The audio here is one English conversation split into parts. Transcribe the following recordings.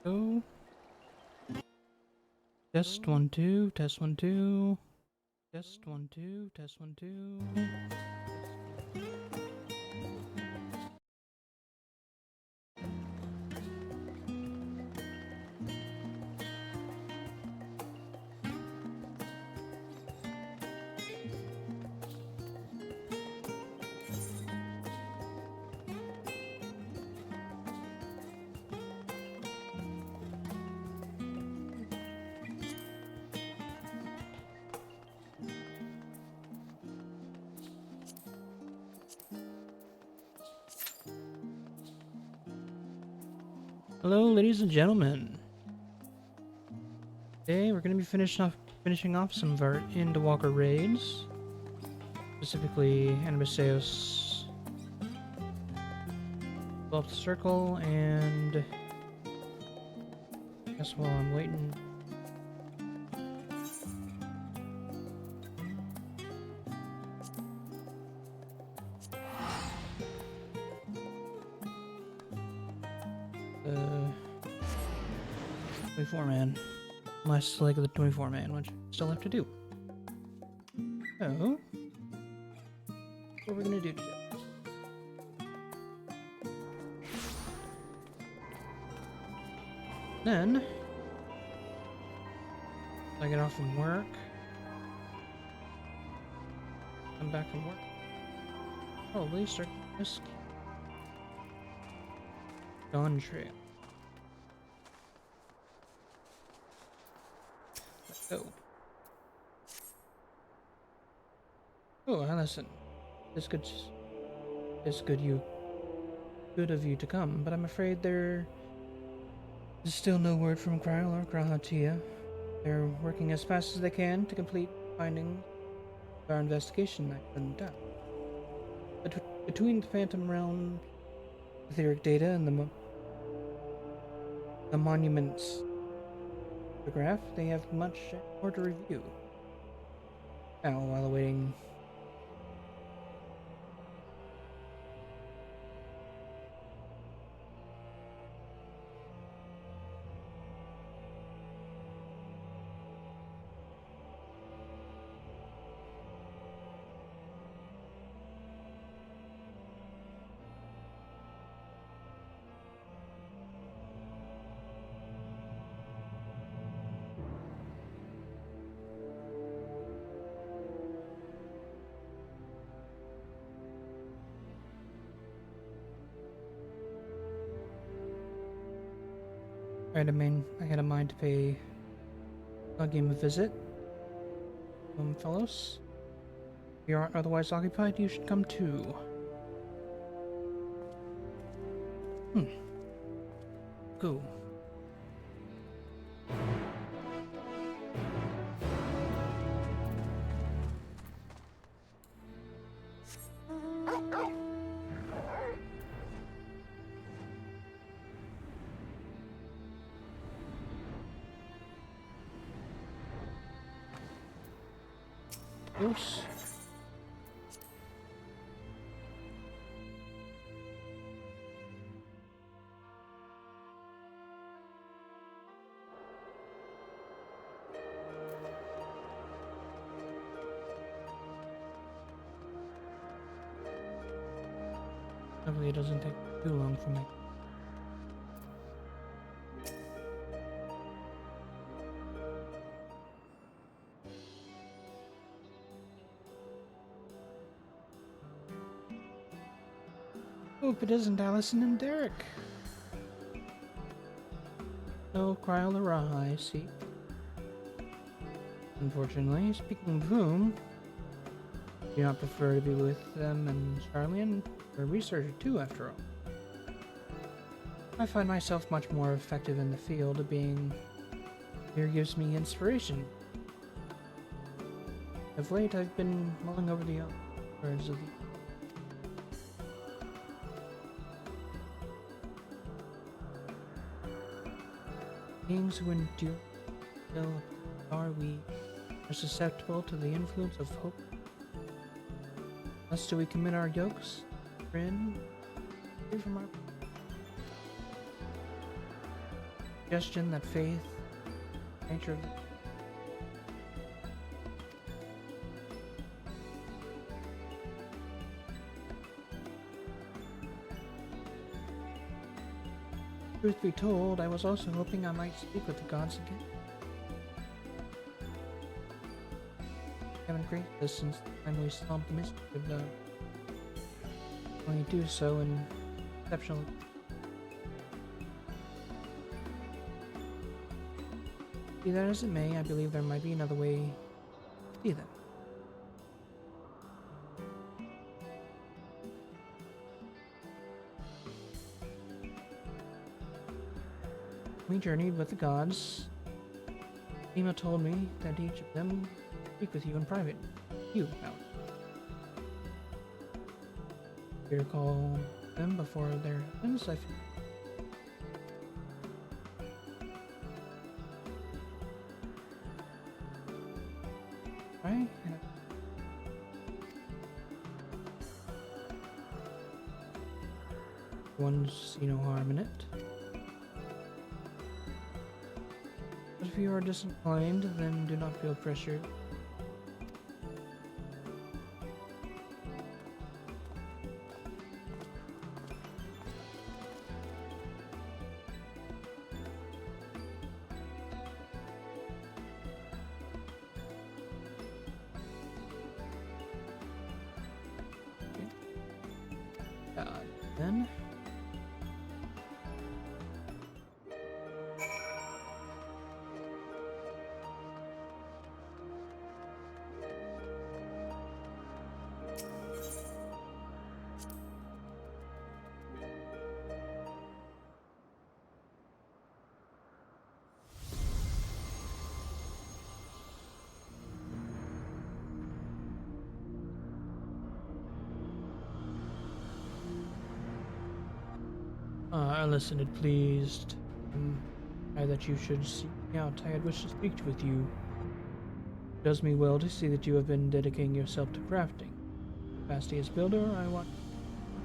Oh. Test 1 2, test 1 2. Test 1 2, test 1 2. Hello, ladies and gentlemen. Today we're going to be finishing off some of our Endwalker raids, specifically Animaseos, Blow Up the Circle, and I guess while I'm waiting, the 24-man, last leg of the 24-man, which I still have to do. So, what we're going to do today? Then, I get off from work, come back from work, probably start MSQ. Dawntrail. Let's go. Oh, Allison, it's good of you to come, but I'm afraid there is still no word from Kryl or Krahatia. They're working as fast as they can to complete findings of our investigation I couldn't done. Between the Phantom Realm, etheric data, and the Monuments photograph, they have much more to review. Now, while awaiting I had a mind to pay game a visit. Fellows, if you aren't otherwise occupied, you should come too. Go. Oops. Hopefully it doesn't take too long for me. Hope it isn't Allison and Derek. No Kryl or Raha, I see. Unfortunately, speaking of whom, do you not prefer to be with them and Charlian? We're a researcher too, after all. I find myself much more effective in the field. Being here gives me inspiration. Of late, I've been mulling over the words of the beings who endure till are we are susceptible to the influence of hope. Thus do we commit our yokes, free from our suggestion that faith, nature of truth be told, I was also hoping I might speak with the gods again. I haven't created this since the time we solved the mystery of the... only do so in exceptional... Be that as it may, I believe there might be another way to see them. We journeyed with the gods. Ema told me that each of them speak with you in private. You, Alex. You recall them before their husbands, I feel. Right? One's see no harm in it. But if you are disinclined, then do not feel pressured. Then I listened pleased. That you should seek me out. I had wished to speak with you. It does me well to see that you have been dedicating yourself to crafting. Capacity as builder, I want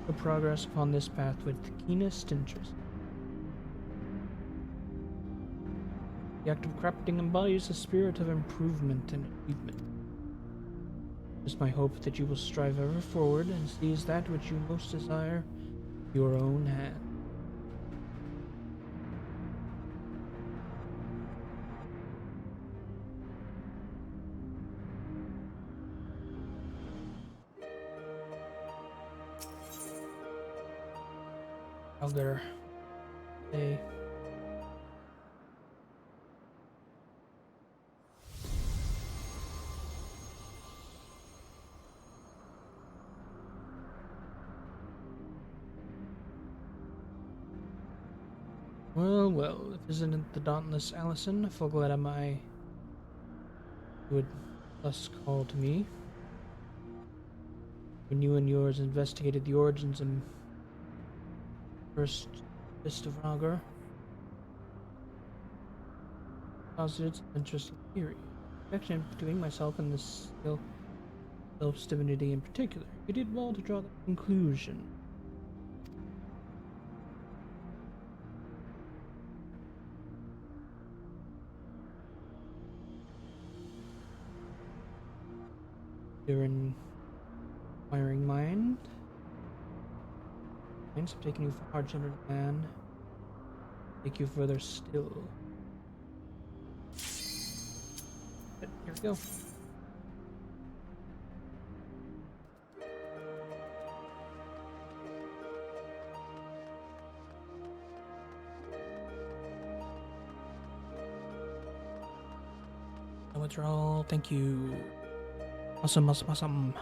to progress upon this path with the keenest interest. The act of crafting embodies a spirit of improvement and achievement. It is my hope that you will strive ever forward and seize that which you most desire with your own hand. I'll get her. Hey. Well, well, if isn't the dauntless Allison, full glad am I you would thus call to me. When you and yours investigated the origins of first fist of Ragar, posited some interesting theory. Connection between myself and this self's divinity in particular. You did well to draw that conclusion. Your inquiring mind. Minds have taken you far, gentleman man. Take you further still. But here we go. No withdrawal, thank you. Awesome, awesome, awesome.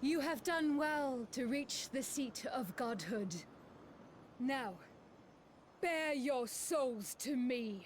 You have done well to reach the seat of godhood. Now, bear your souls to me.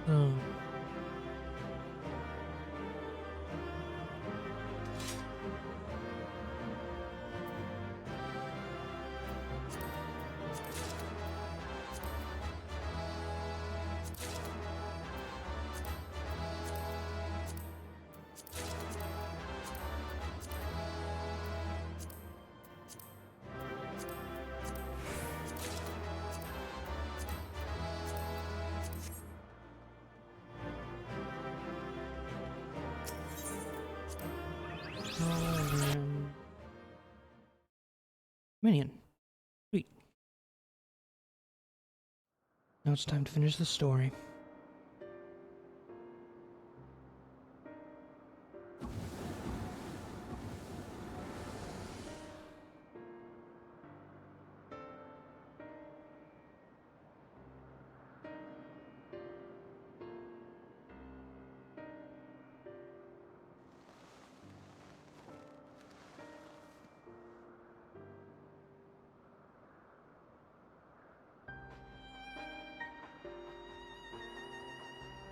Oh. Minion. Sweet. Now it's time to finish the story.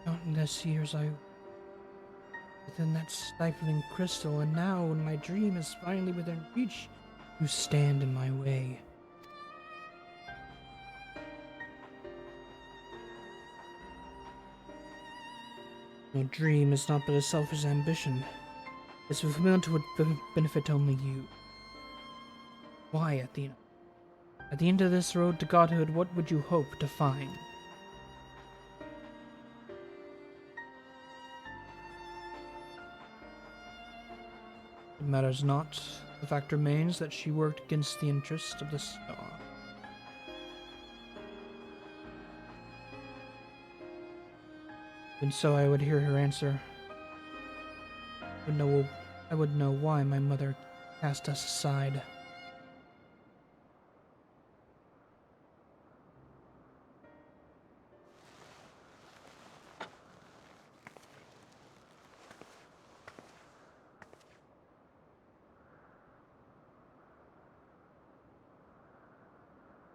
Countless years I within that stifling crystal, and now when my dream is finally within reach, you stand in my way. No dream is not but a selfish ambition. Its fulfillment would benefit only you. Why, Athena? At the end of this road to godhood, what would you hope to find? It matters not. The fact remains that she worked against the interest of the star. And so I would hear her answer. I would know why my mother cast us aside.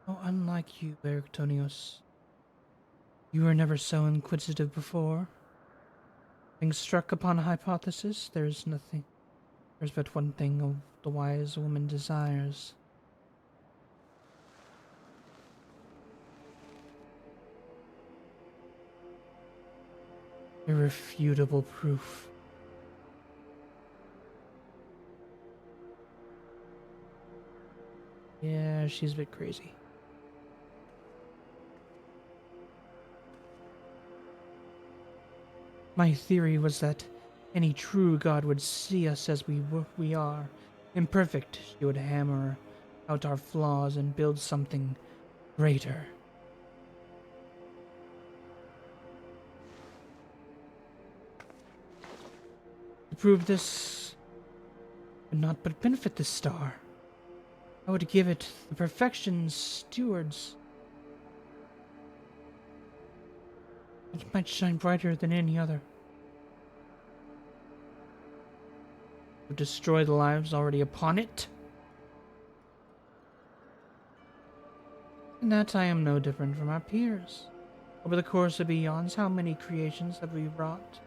Oh, unlike you, Erictonios. You were never so inquisitive before. Having struck upon a hypothesis, there's but one thing the wise woman desires. Irrefutable proof. Yeah, she's a bit crazy. My theory was that any true god would see us as we are. Imperfect, she would hammer out our flaws and build something greater. To prove this would not but benefit the star. I would give it the perfection stewards. It might shine brighter than any other. To destroy the lives already upon it. In that I am no different from our peers. Over the course of eons, how many creations have we wrought?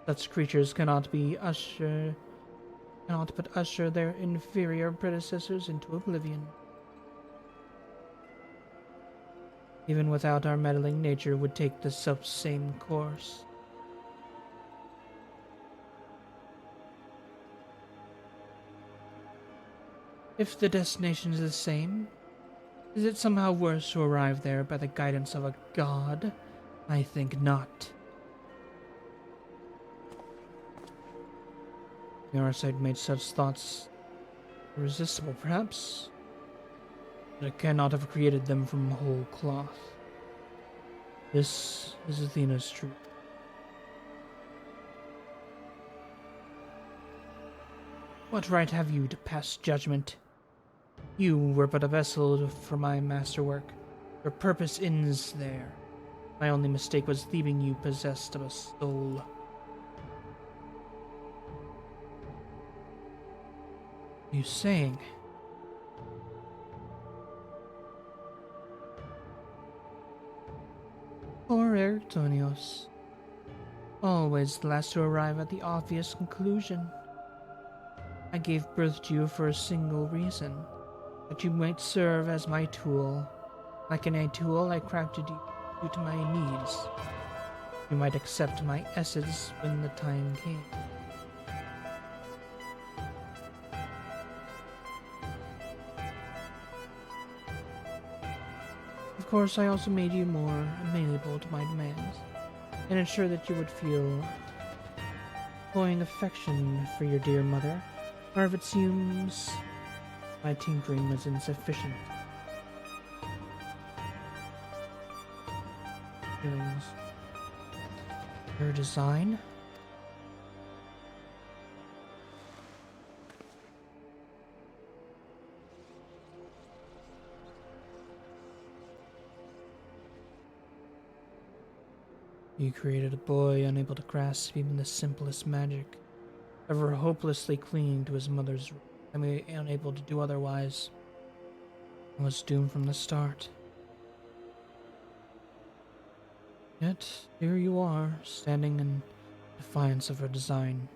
Such creatures cannot but usher their inferior predecessors into oblivion. Even without our meddling, nature would take the self-same course. If the destination is the same, is it somehow worse to arrive there by the guidance of a god? I think not. The Arcite made such thoughts irresistible, perhaps, but it cannot have created them from whole cloth. This is Athena's truth. What right have you to pass judgment? You were but a vessel for my masterwork. Your purpose ends there. My only mistake was leaving you possessed of a soul. What are you saying? Poor Erictonios. Always the last to arrive at the obvious conclusion. I gave birth to you for a single reason, that you might serve as my tool. Like an tool, I crafted you due to my needs. You might accept my essence when the time came. Of course, I also made you more amenable to my demands, and ensured that you would feel growing affection for your dear mother. However, it seems my tinkering was insufficient. Feelings. Your design? You created a boy unable to grasp even the simplest magic, ever hopelessly clinging to his mother's and unable to do otherwise. I was doomed from the start. Yet, here you are, standing in defiance of her design.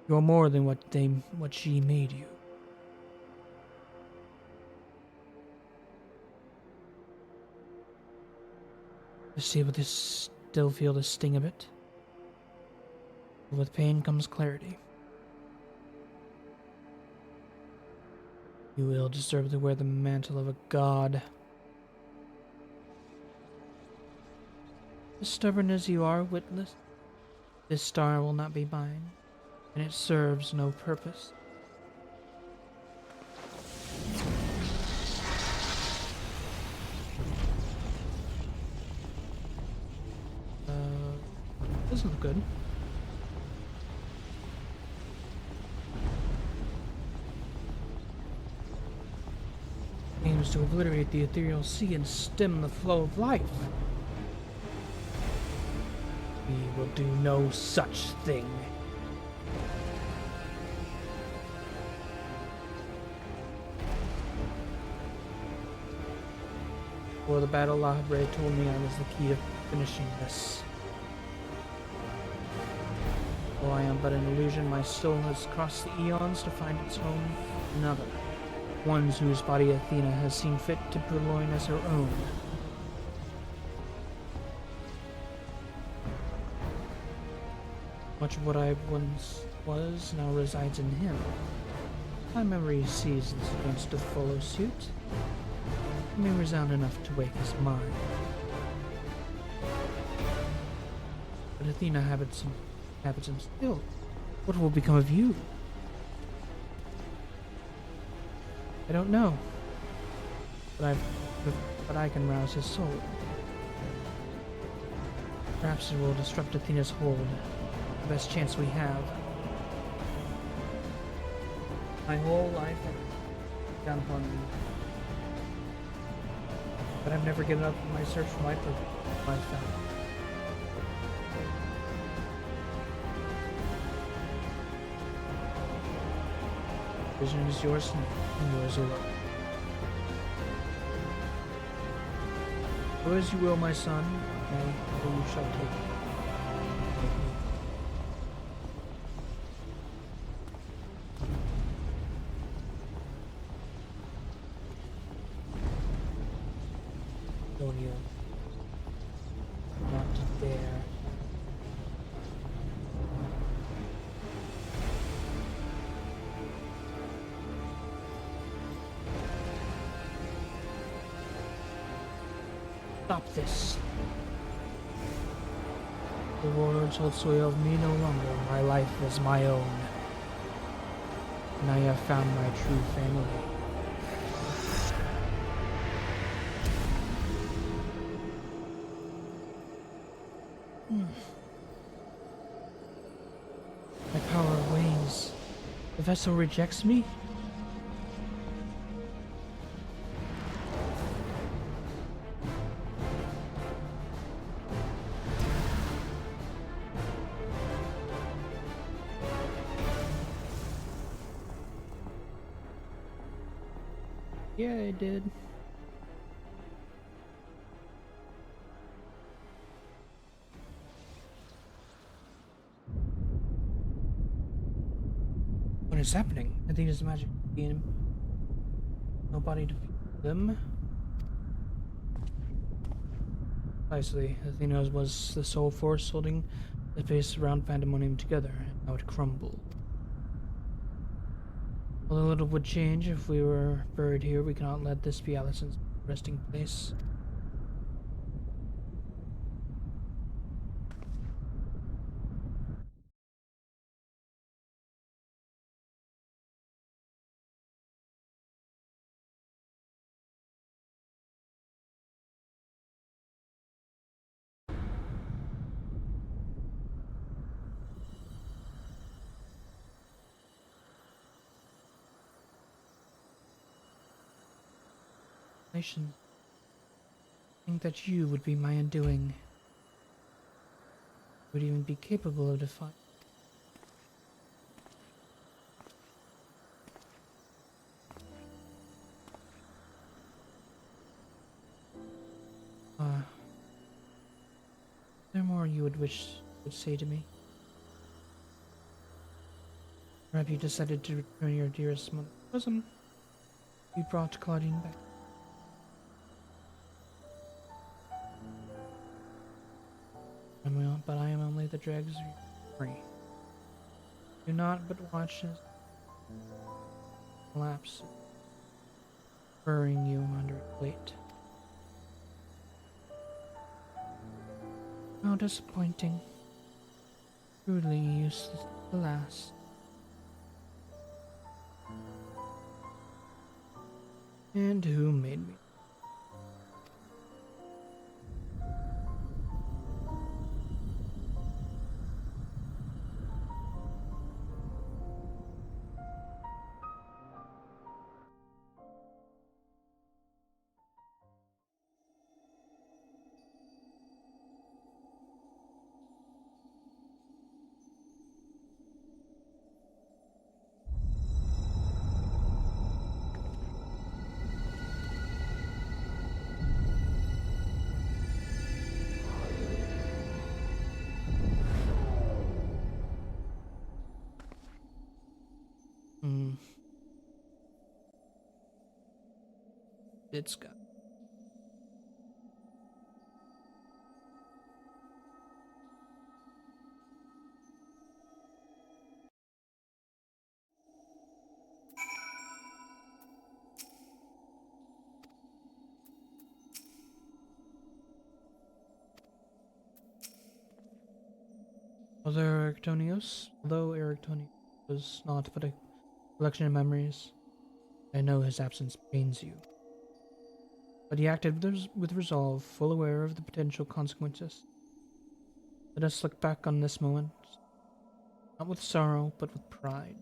You are more than what she made you. But this still feel the sting of it. With pain comes clarity. You will deserve to wear the mantle of a god. As stubborn as you are, witless, this star will not be mine, and it serves no purpose. Doesn't look good. Aims to obliterate the ethereal sea and stem the flow of life. We will do no such thing. Before the battle, Lahabre told me I was the key to finishing this. Though I am but an illusion, my soul has crossed the eons to find its home in another. One whose body Athena has seen fit to purloin as her own. Much of what I once was now resides in him. My memory seizes against the follow suit. It may resound enough to wake his mind. But Athena habits him still. What will become of you? I don't know. But I can rouse his soul. Perhaps it will disrupt Athena's hold. The best chance we have. My whole life I've down upon me. But I've never given up my search for my purpose. I found. Vision is yours and yours alone. Go as you will, my son, and you shall take it. Don't you not dare. Stop this. The words hold sway of me no longer. My life is my own. And I have found my true family. My power wanes. The vessel rejects me? Yeah, it did. is happening? I think it's magic being nobody to feed them. Precisely, Athena's was the sole force holding the face around Pandemonium together, and now it crumbled. Although little would change if we were buried here, we cannot let this be Allison's resting place. Nation, think that you would be my undoing. Would even be capable of defying. Is there more you would wish would say to me? Or have you decided to return your dearest mother's bosom? You brought Claudine back. But I am only the dregs of your memory. Do not but watch as collapse, burying you under its weight. How disappointing. Truly useless to last. And who made me? It's got. Although Erictonius was not but a collection of memories, I know his absence pains you. But he acted with resolve, full aware of the potential consequences. Let us look back on this moment, not with sorrow, but with pride.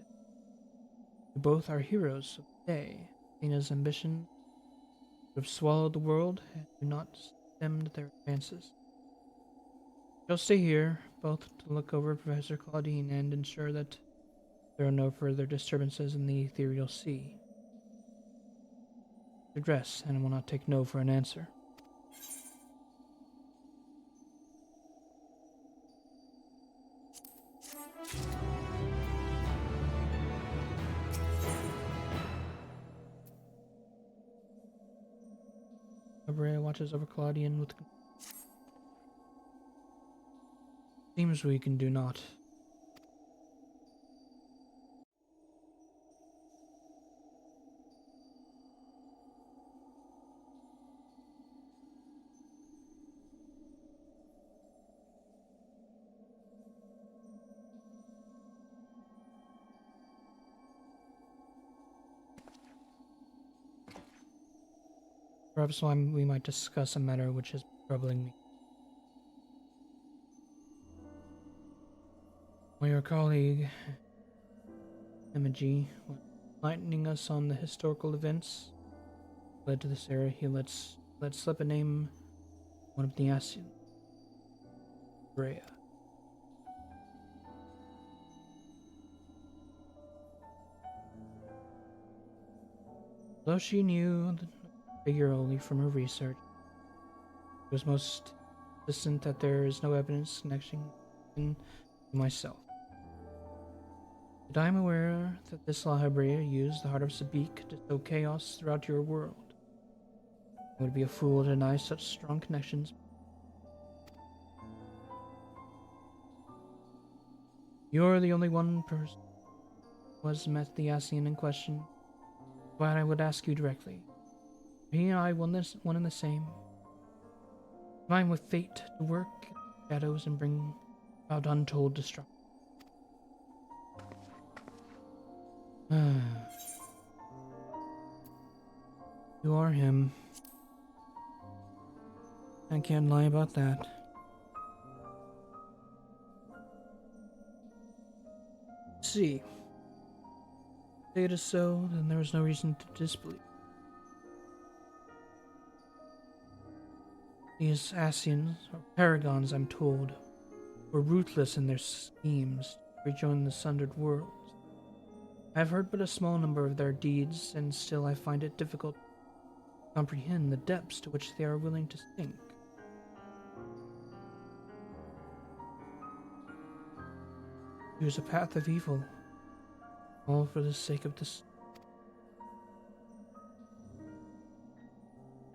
We both are heroes of the day. Athena's ambition would have swallowed the world had we not stemmed their advances. Shall stay here, both to look over Professor Claudine and ensure that there are no further disturbances in the ethereal sea. Address, and will not take no for an answer. Abrea watches over Claudian with. Seems we can do naught. Perhaps we might discuss a matter which is troubling me. While your colleague, Emigi, was enlightening us on the historical events led to this era, he let slip a name, one of the Asians, Brea. Though she knew the figure only from her research, it was most insistent that there is no evidence connecting him to myself. But I am aware that this La Habrea used the heart of Sabik to sow chaos throughout your world. I would be a fool to deny such strong connections. You're the only one person who has met the Ascian in question. But I would ask you directly. He and I one and the same. Combine with fate to work in the shadows and bring about untold destruction. You are him. I can't lie about that. See, if it is so, then there is no reason to disbelieve. These Ascians, or Paragons, I'm told, were ruthless in their schemes to rejoin the sundered worlds. I've heard but a small number of their deeds, and still I find it difficult to comprehend the depths to which they are willing to sink. Choose a path of evil, all for the sake of this.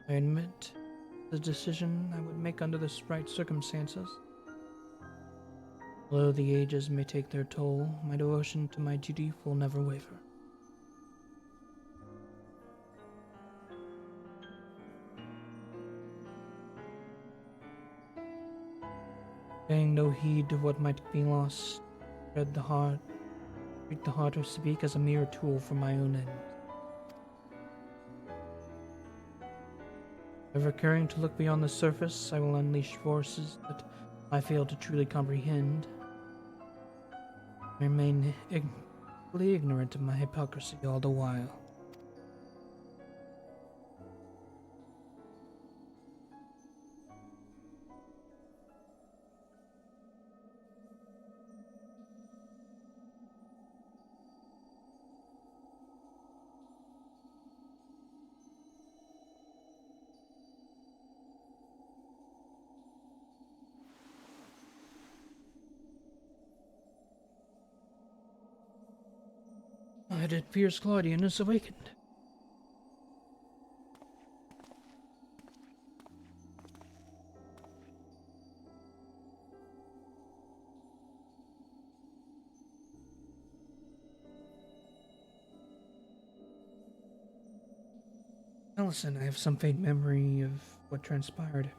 I admit the decision I would make under the right circumstances. Although the ages may take their toll, my devotion to my duty will never waver. Paying no heed to what might be lost, treat the heart of Sabik as a mere tool for my own ends. Ever caring to look beyond the surface, I will unleash forces that I fail to truly comprehend. I remain fully ignorant of my hypocrisy all the while. It appears Claudian is awakened. Now listen, I have some faint memory of what transpired.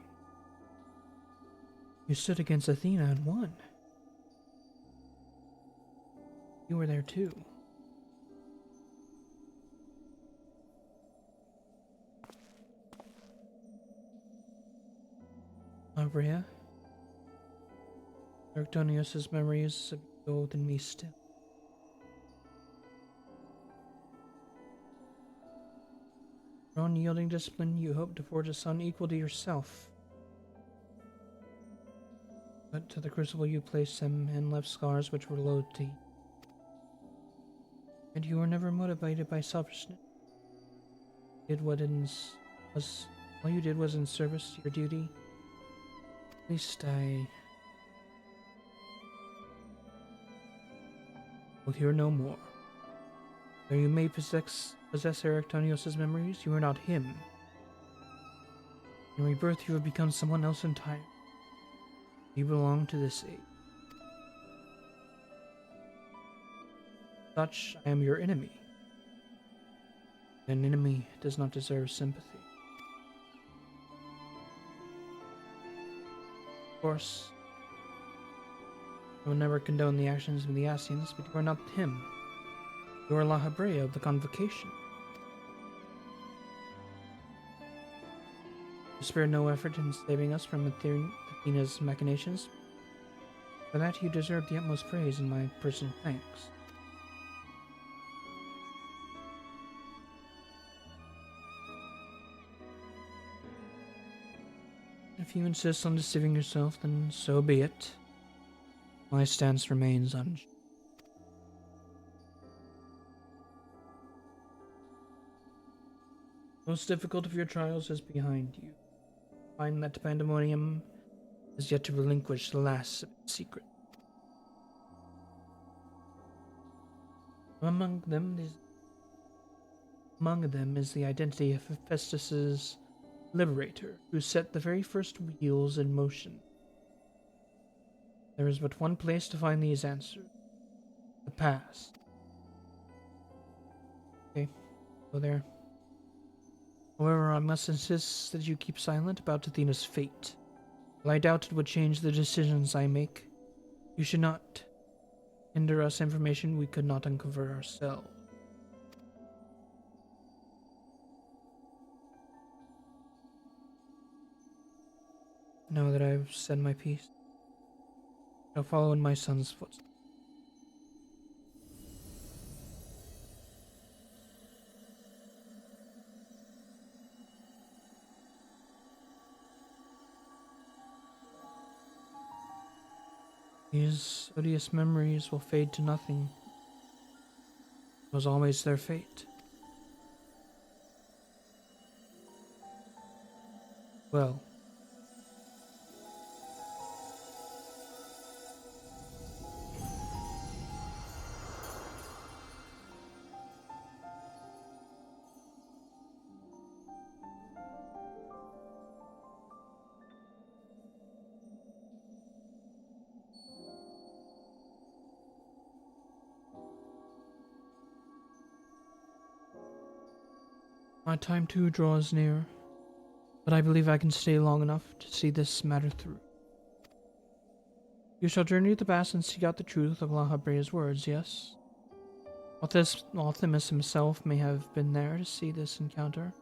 You stood against Athena and won. You were there too. Abria, Arctonius' memory is older than me still. Your unyielding discipline, you hope to forge a son equal to yourself. But to the crucible you placed him and left scars which were loathed to you. And you were never motivated by selfishness. All you did was in service to your duty. At least I will hear no more. Though you may possess Erictonius' memories, you are not him. In rebirth, you have become someone else entirely. You belong to this age. Such, I am your enemy. An enemy does not deserve sympathy. Of course, I will never condone the actions of the Ascians, but you are not him. You are La Habrea of the Convocation. You spared no effort in saving us from Athena's machinations. For that you deserve the utmost praise and my personal thanks. If you insist on deceiving yourself, then so be it. My stance remains unchanged. The most difficult of your trials is behind you. Find that pandemonium has yet to relinquish the last of its secret. Among them is the identity of Hephaestus's liberator, who set the very first wheels in motion. There is but one place to find these answers: the past. Okay, go there. However, I must insist that you keep silent about Athena's fate. While I doubt it would change the decisions I make, you should not hinder us information we could not uncover ourselves. Now that I've said my piece, I'll follow in my son's footsteps. These odious memories will fade to nothing. It was always their fate. Well, my time too draws near, but I believe I can stay long enough to see this matter through. You shall journey to the past and seek out the truth of La Habrea's words, yes? Althimus himself may have been there to see this encounter.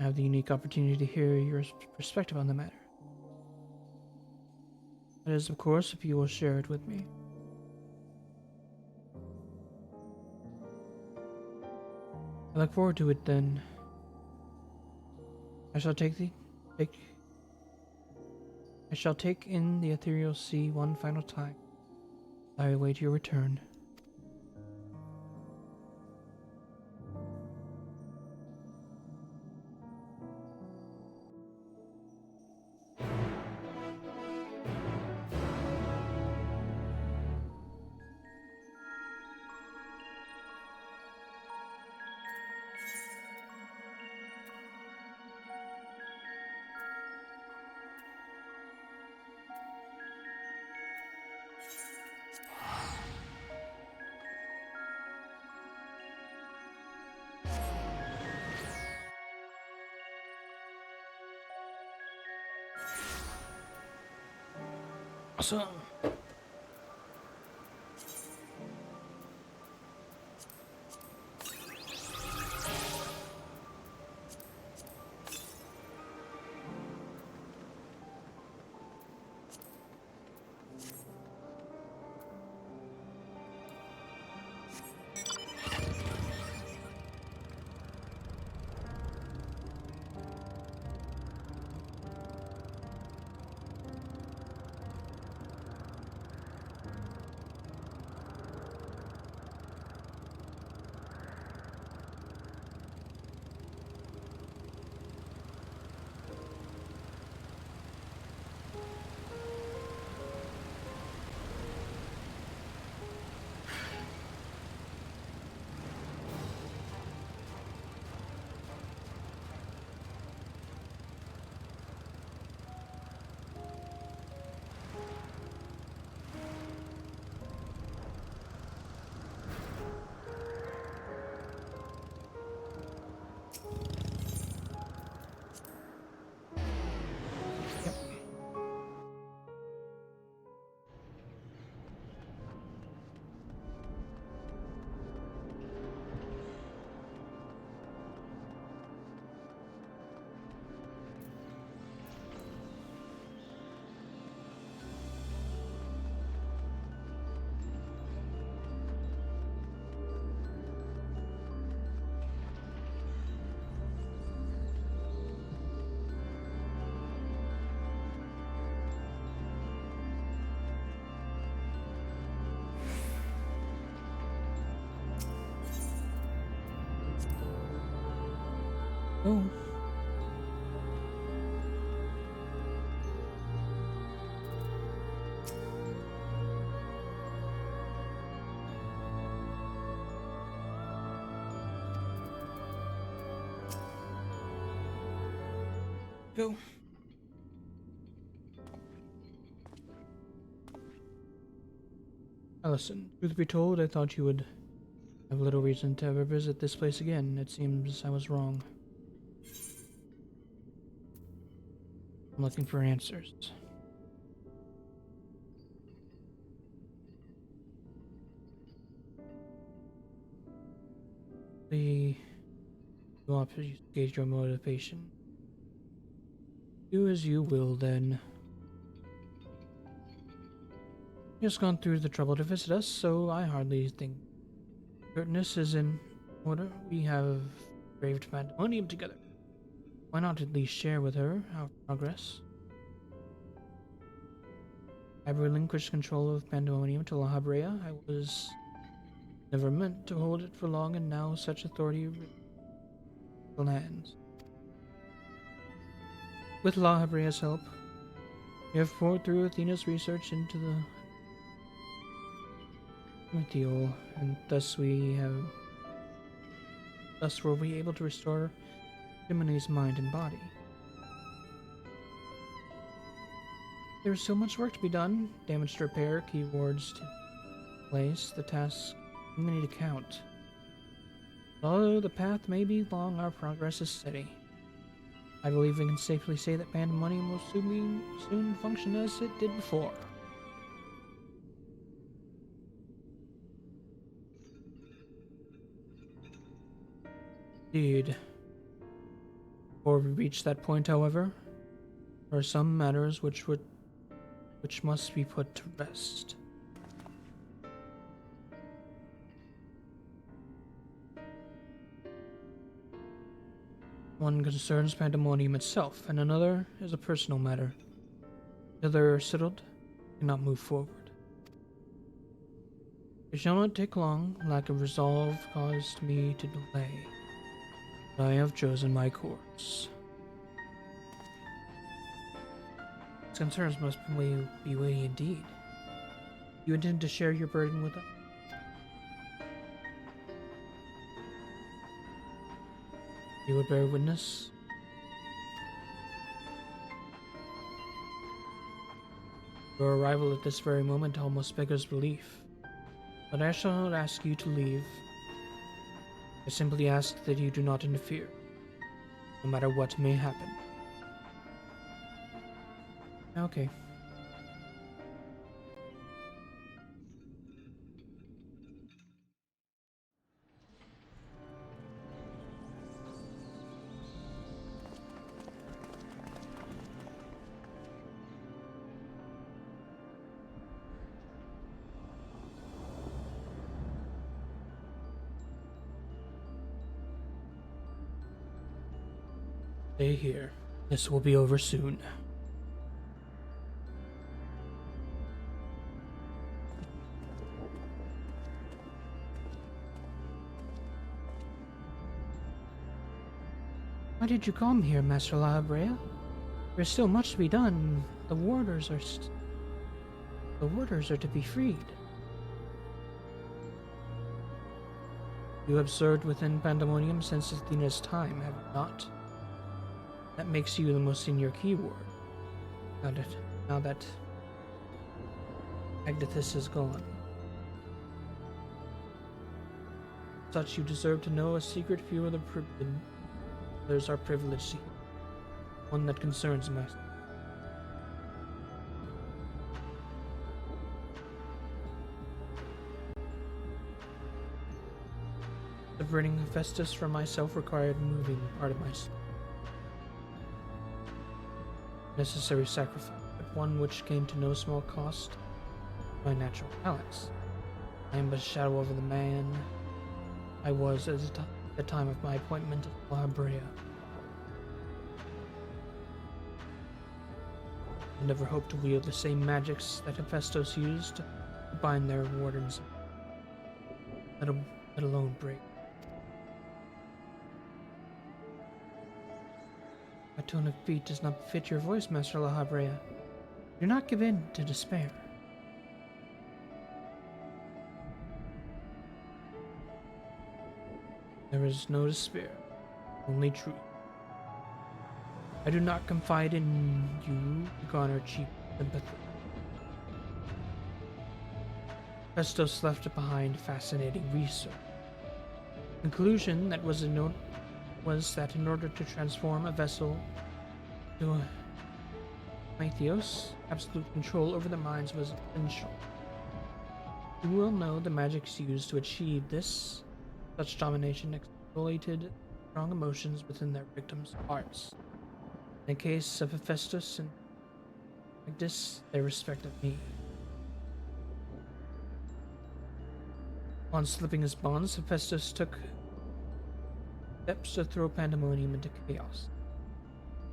I have the unique opportunity to hear your perspective on the matter. That is, of course, if you will share it with me. I look forward to it then. I shall take in the ethereal sea one final time. I await your return. Awesome. Oh. Go. Allison, truth be told, I thought you would have little reason to ever visit this place again. It seems I was wrong. I'm looking for answers. The you want to gauge your motivation. Do as you will, then. Just gone through the trouble to visit us, so I hardly think curtness is in order. We have braved pandemonium together. Why not at least share with her our progress? I've relinquished control of pandemonium to La Habrea. I was never meant to hold it for long, and now such authority lands. With La Habrea's help, we have poured through Athena's research into the Mythiol, and thus were we able to restore Jiminy's mind and body. There is so much work to be done. Damage to repair, keywords to place, the task too many to count. Although the path may be long, our progress is steady. I believe we can safely say that pandemonium will soon function as it did before. Indeed. Before we reach that point, however, there are some matters which must be put to rest. One concerns pandemonium itself, and another is a personal matter. The other are settled, cannot move forward. It shall not take long. Lack of resolve caused me to delay. But I have chosen my course. These concerns must be weighty indeed. You intend to share your burden with us? You would bear witness? Your arrival at this very moment almost beggars belief. But I shall not ask you to leave. I simply ask that you do not interfere, no matter what may happen. Okay. Stay here. This will be over soon. Why did you come here, Master La Habrea? There's still much to be done. The warders are to be freed. You have served within Pandemonium since Athena's time, have you not? That makes you the most senior keyword. Now that Agdathis is gone. Such you deserve to know a secret few of the others are privileged to hear. One that concerns myself. Subverting Hephaestus for myself required moving part of myself. Necessary sacrifice, but one which came to no small cost. My natural talents. I am but a shadow over the man I was at the time of my appointment at La Habrea. I never hoped to wield the same magics that Hephaestus used to bind their wardens, let alone break. My tone of feet does not fit your voice, Master La Habrea. Do not give in to despair. There is no despair, only truth. I do not confide in you to garner cheap sympathy. Festus left behind fascinating research. Conclusion that was that in order to transform a vessel to a Mythios, absolute control over the minds was essential. You will know the magics used to achieve this. Such domination exploited strong emotions within their victims' hearts. In the case of Hephaestus and Magdis, they respected me. On slipping his bonds, Hephaestus took steps to throw pandemonium into chaos.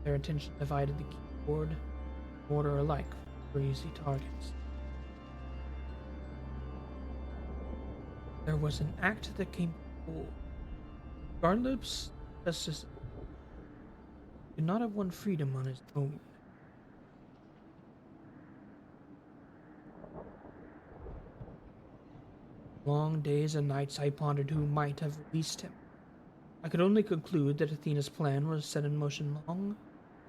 Their attention divided the keyboard and mortar alike for easy targets. There was an act that came before. Regardless, Hephaestus did not have won freedom on his own. Long days and nights I pondered who might have released him. I could only conclude that Athena's plan was set in motion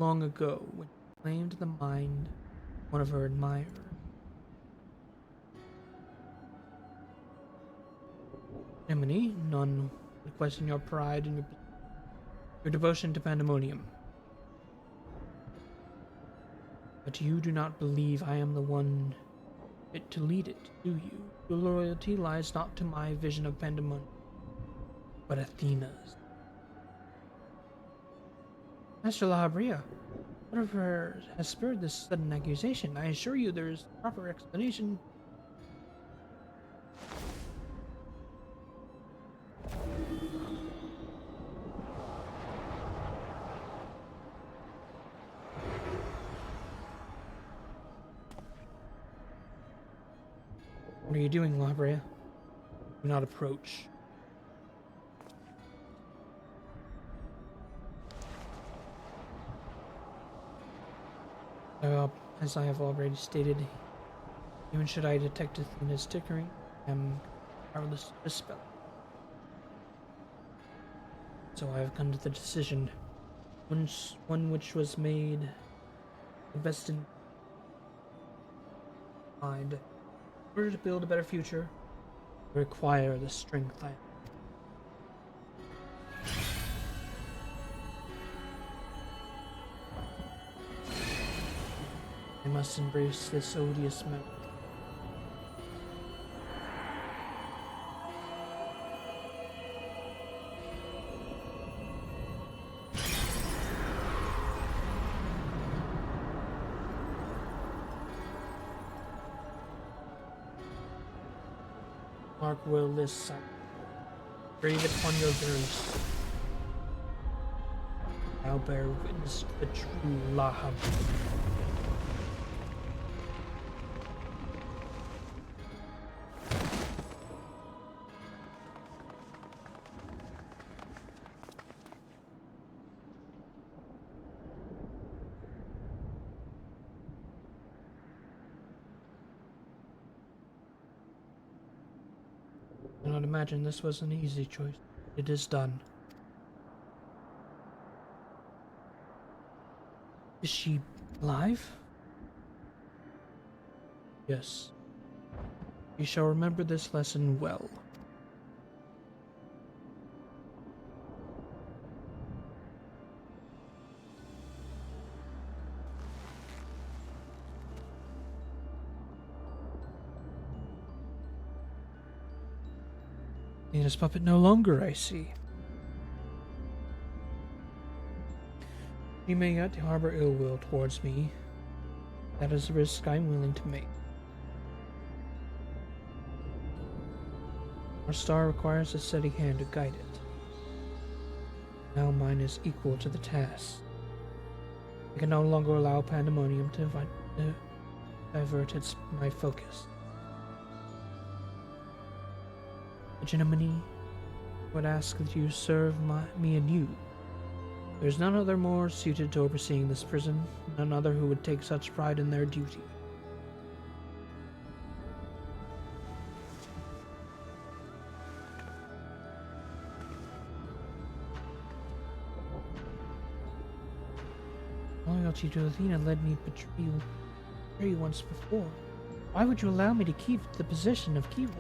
long ago when she claimed the mind of one of her admirers. Emily, none would question your pride and your devotion to pandemonium. But you do not believe I am the one fit to lead it, do you? Your loyalty lies not to my vision of pandemonium, but Athena's. Master Lahabria, whatever has spurred this sudden accusation? I assure you there is proper explanation. What are you doing, Lahabria? Do not approach. As I have already stated, even should I detect Athena's tinkering, I am powerless to dispel. So I have come to the decision, one which was made the best in mind. In order to build a better future, I require the strength I have. I must embrace this odious memory. Mark will this sight. Brave it upon your verse. Now bear witness to the true Lahab. I cannot imagine this was an easy choice. It is done. Is she alive? Yes. You shall remember this lesson well. Athena's puppet no longer, I see. You may yet harbor ill will towards me. That is a risk I'm willing to make. Our star requires a steady hand to guide it. Now mine is equal to the task. I can no longer allow pandemonium to divert my focus. Hegemony would ask that you serve me anew. There is none other more suited to overseeing this prison, none other who would take such pride in their duty. loyalty to Athena led me to betray you once before. Why would you allow me to keep the position of Keyword?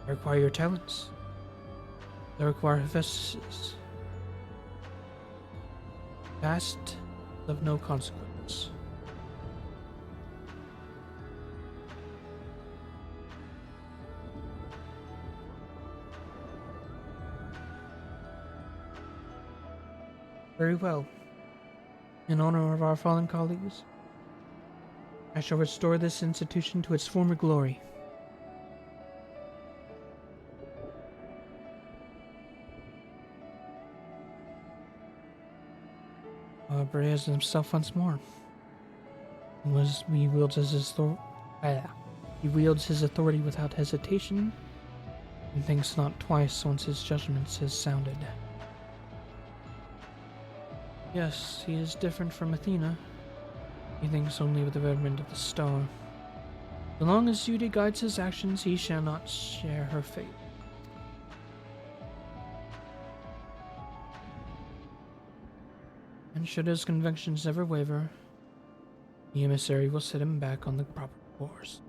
I require your talents. I require Hephaestus. Past of no consequence. Very well. In honor of our fallen colleagues, I shall restore this institution to its former glory. Breas himself once more. He wields his authority without hesitation, and thinks not twice once his judgment is sounded. Yes, he is different from Athena. He thinks only with the betterment of the star. So long as duty guides his actions, he shall not share her fate. And should his convictions ever waver, the emissary will set him back on the proper course.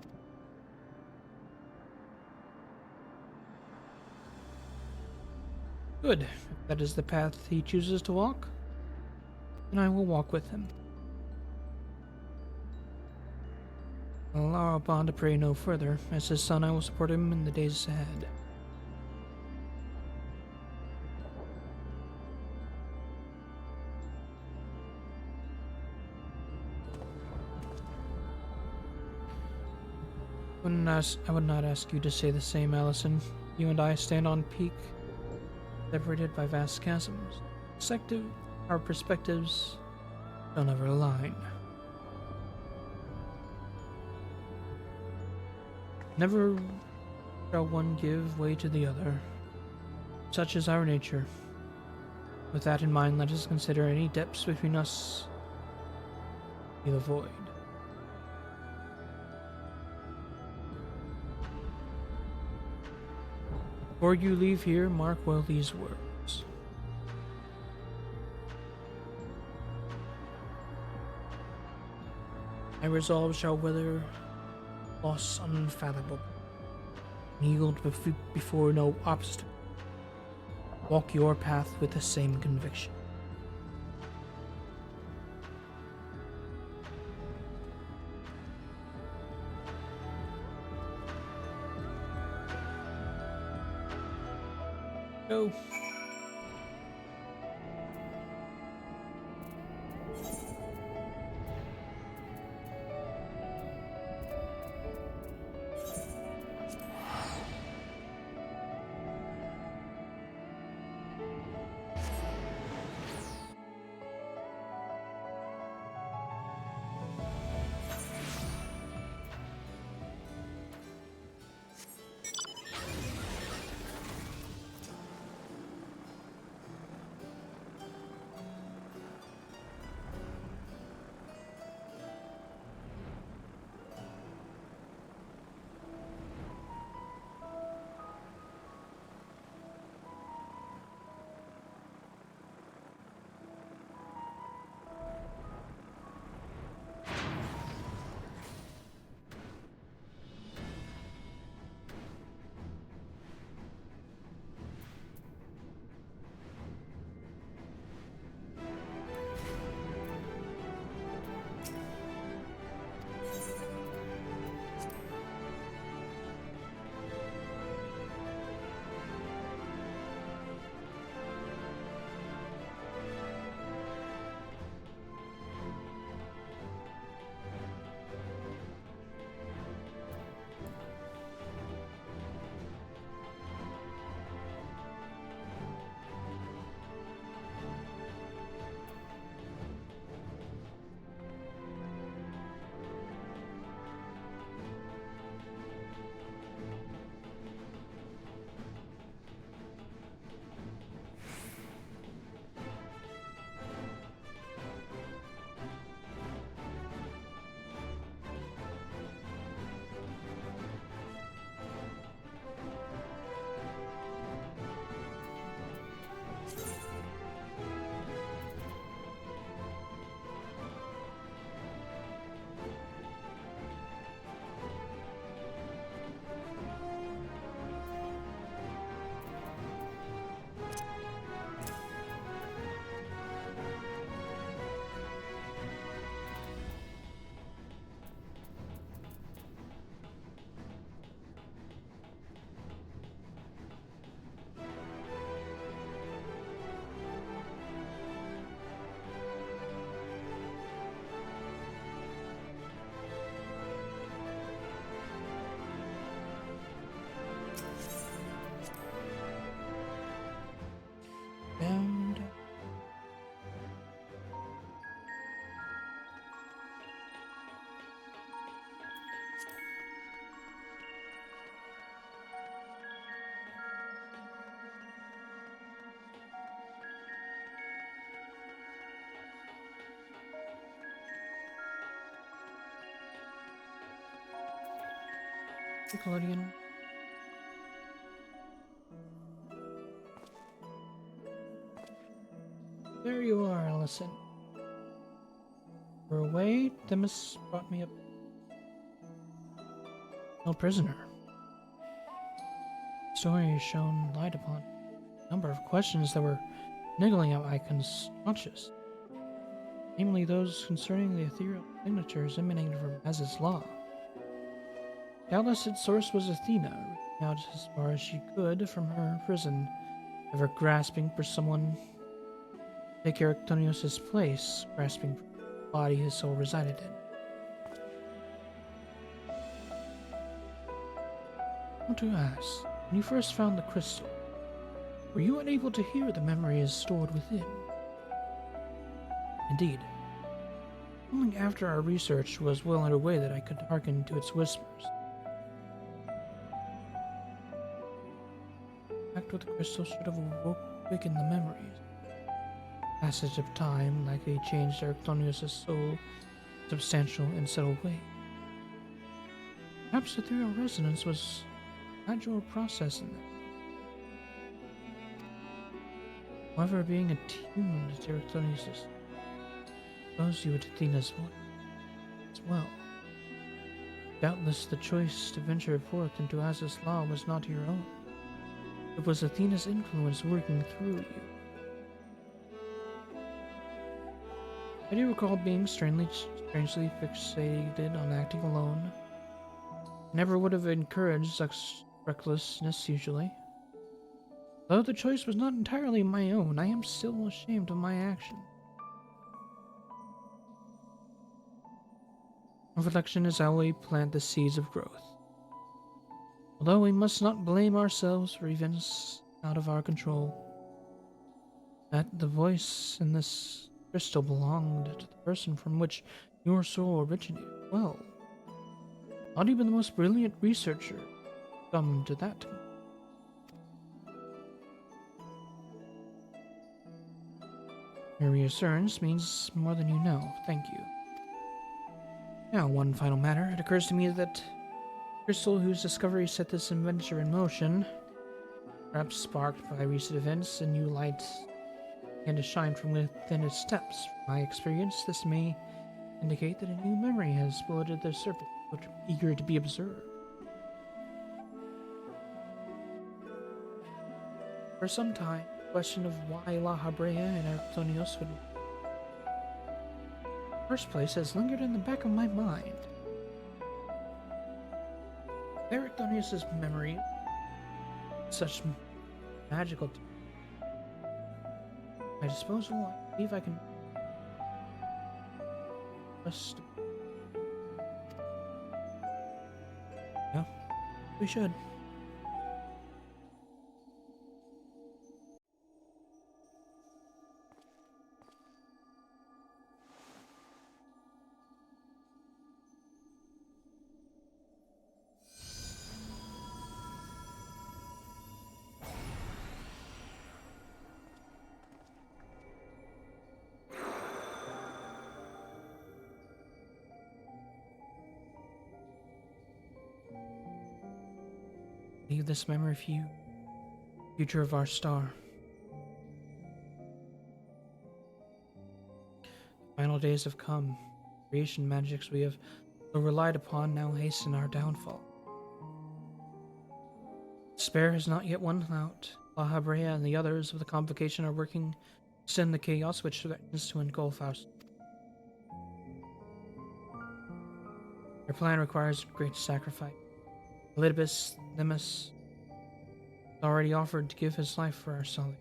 Good. If that is the path he chooses to walk, then I will walk with him. I'll allow our bond to pray no further. As his son, I will support him in the days ahead. I would not ask you to say the same, Allison. You and I stand on peak, separated by vast chasms. Our perspectives don't ever align. Never shall one give way to the other. Such is our nature. With that in mind, let us consider any depths between us be the void. Before you leave here, mark well these words. My resolve shall weather loss unfathomable, yield before no obstacle. Walk your path with the same conviction. Go. Nickelodeon. There you are, Allison. We're away. Themis brought me up. No prisoner. The story has shown light upon a number of questions that were niggling at my conscience, namely those concerning the ethereal signatures emanating from Az's law. Doubtless its source was Athena, reaching out as far as she could from her prison, ever grasping for someone to take Erictonius' place, grasping for the body his soul resided in. I want to ask, when you first found the crystal, were you unable to hear the memories stored within? Indeed, only after our research was well underway that I could hearken to its whispers. The fact with the crystal should have awakened the memories. Passage of time likely changed Erictonius' soul in a substantial and subtle way. Perhaps ethereal resonance was a gradual process in that. However, being attuned to Erictonius exposed you to Athena's voice as well. Doubtless the choice to venture forth into Az's law was not your own. It was Athena's influence working through you. I do recall being strangely fixated on acting alone. Never would have encouraged such recklessness usually. Though the choice was not entirely my own, I am still ashamed of my action. Reflection is how we plant the seeds of growth. Although we must not blame ourselves for events out of our control, that the voice in this crystal belonged to the person from which your soul originated. Well, not even the most brilliant researcher come to that. Your reassurance means more than you know. Thank you. Now, one final matter. It occurs to me that crystal whose discovery set this adventure in motion, perhaps sparked by recent events, a new light began to shine from within its depths. From my experience, this may indicate that a new memory has floated the surface, eager to be observed. For some time, the question of why La Habrea and Arctonios would first place has lingered in the back of my mind. Erictonius' memory, such magical. I suppose I believe I can trust. Yeah, we should. Leave this memory for you, future of our star. The final days have come. Creation magics we have so relied upon now hasten our downfall. Despair has not yet won out. La Habrea and the others of the Convocation are working to send the chaos which threatens to engulf us. Their plan requires great sacrifice. Elidibus Themis already offered to give his life for our solid.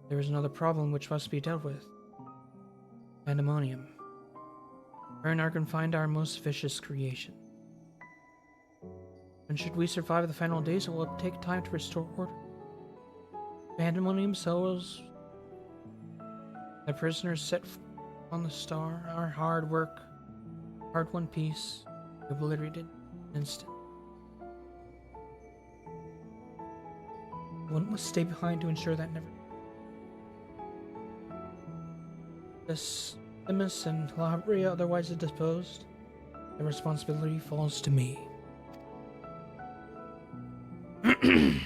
There is another problem which must be dealt with. Pandemonium. Wherein are confined our most vicious creation. And should we survive the final days, it will take time to restore order. Pandemonium cells, the prisoners set on the star, our hard work, hard-won peace, obliterated in an instant. One must stay behind to ensure that never. This Limus and Labria otherwise disposed, the responsibility falls to me. And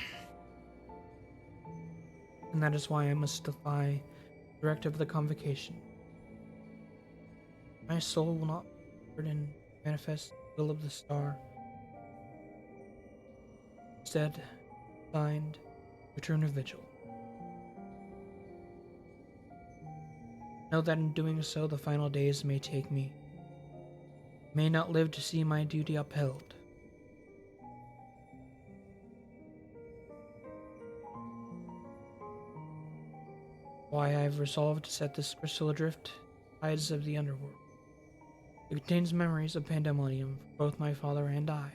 that is why I must defy the directive of the convocation. My soul will not burden manifest the will of the star. Instead, signed, return of vigil. Know that in doing so, the final days may take me. May not live to see my duty upheld. Why I have resolved to set this crystal adrift, tides of the underworld. It contains memories of Pandemonium for both my father and I.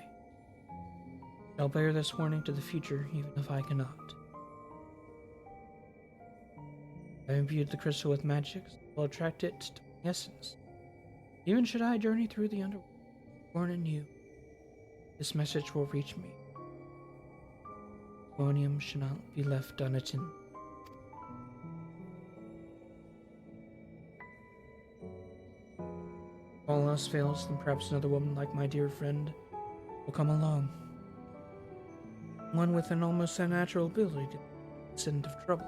I'll bear this warning to the future, even if I cannot. I have imbued the crystal with magic, so will attract it to my essence. Even should I journey through the underworld, born anew, this message will reach me. Pandemonium should not be left unattended. If all else fails, then perhaps another woman like my dear friend will come along. One with an almost unnatural ability to send of trouble.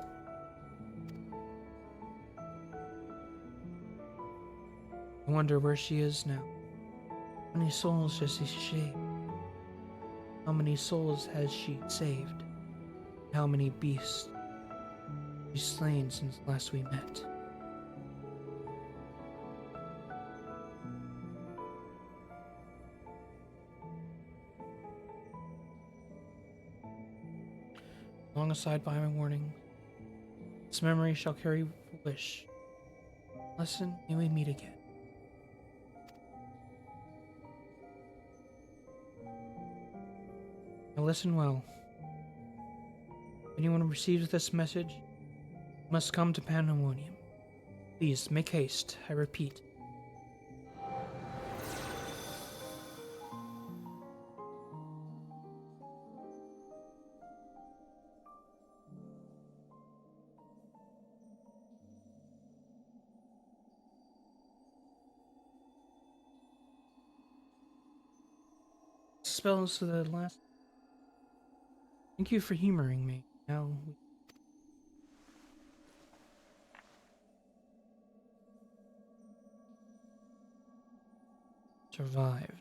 I wonder where she is now. How many souls has she saved? How many souls has she saved? How many beasts she's slain since last we met? Long aside by my warning, this memory shall carry wish. Listen, may we meet again. Now listen well. If anyone receives this message, must come to Pandemonium. Please, make haste, I repeat. Spells to the last. Thank you for humoring me. Now we survived.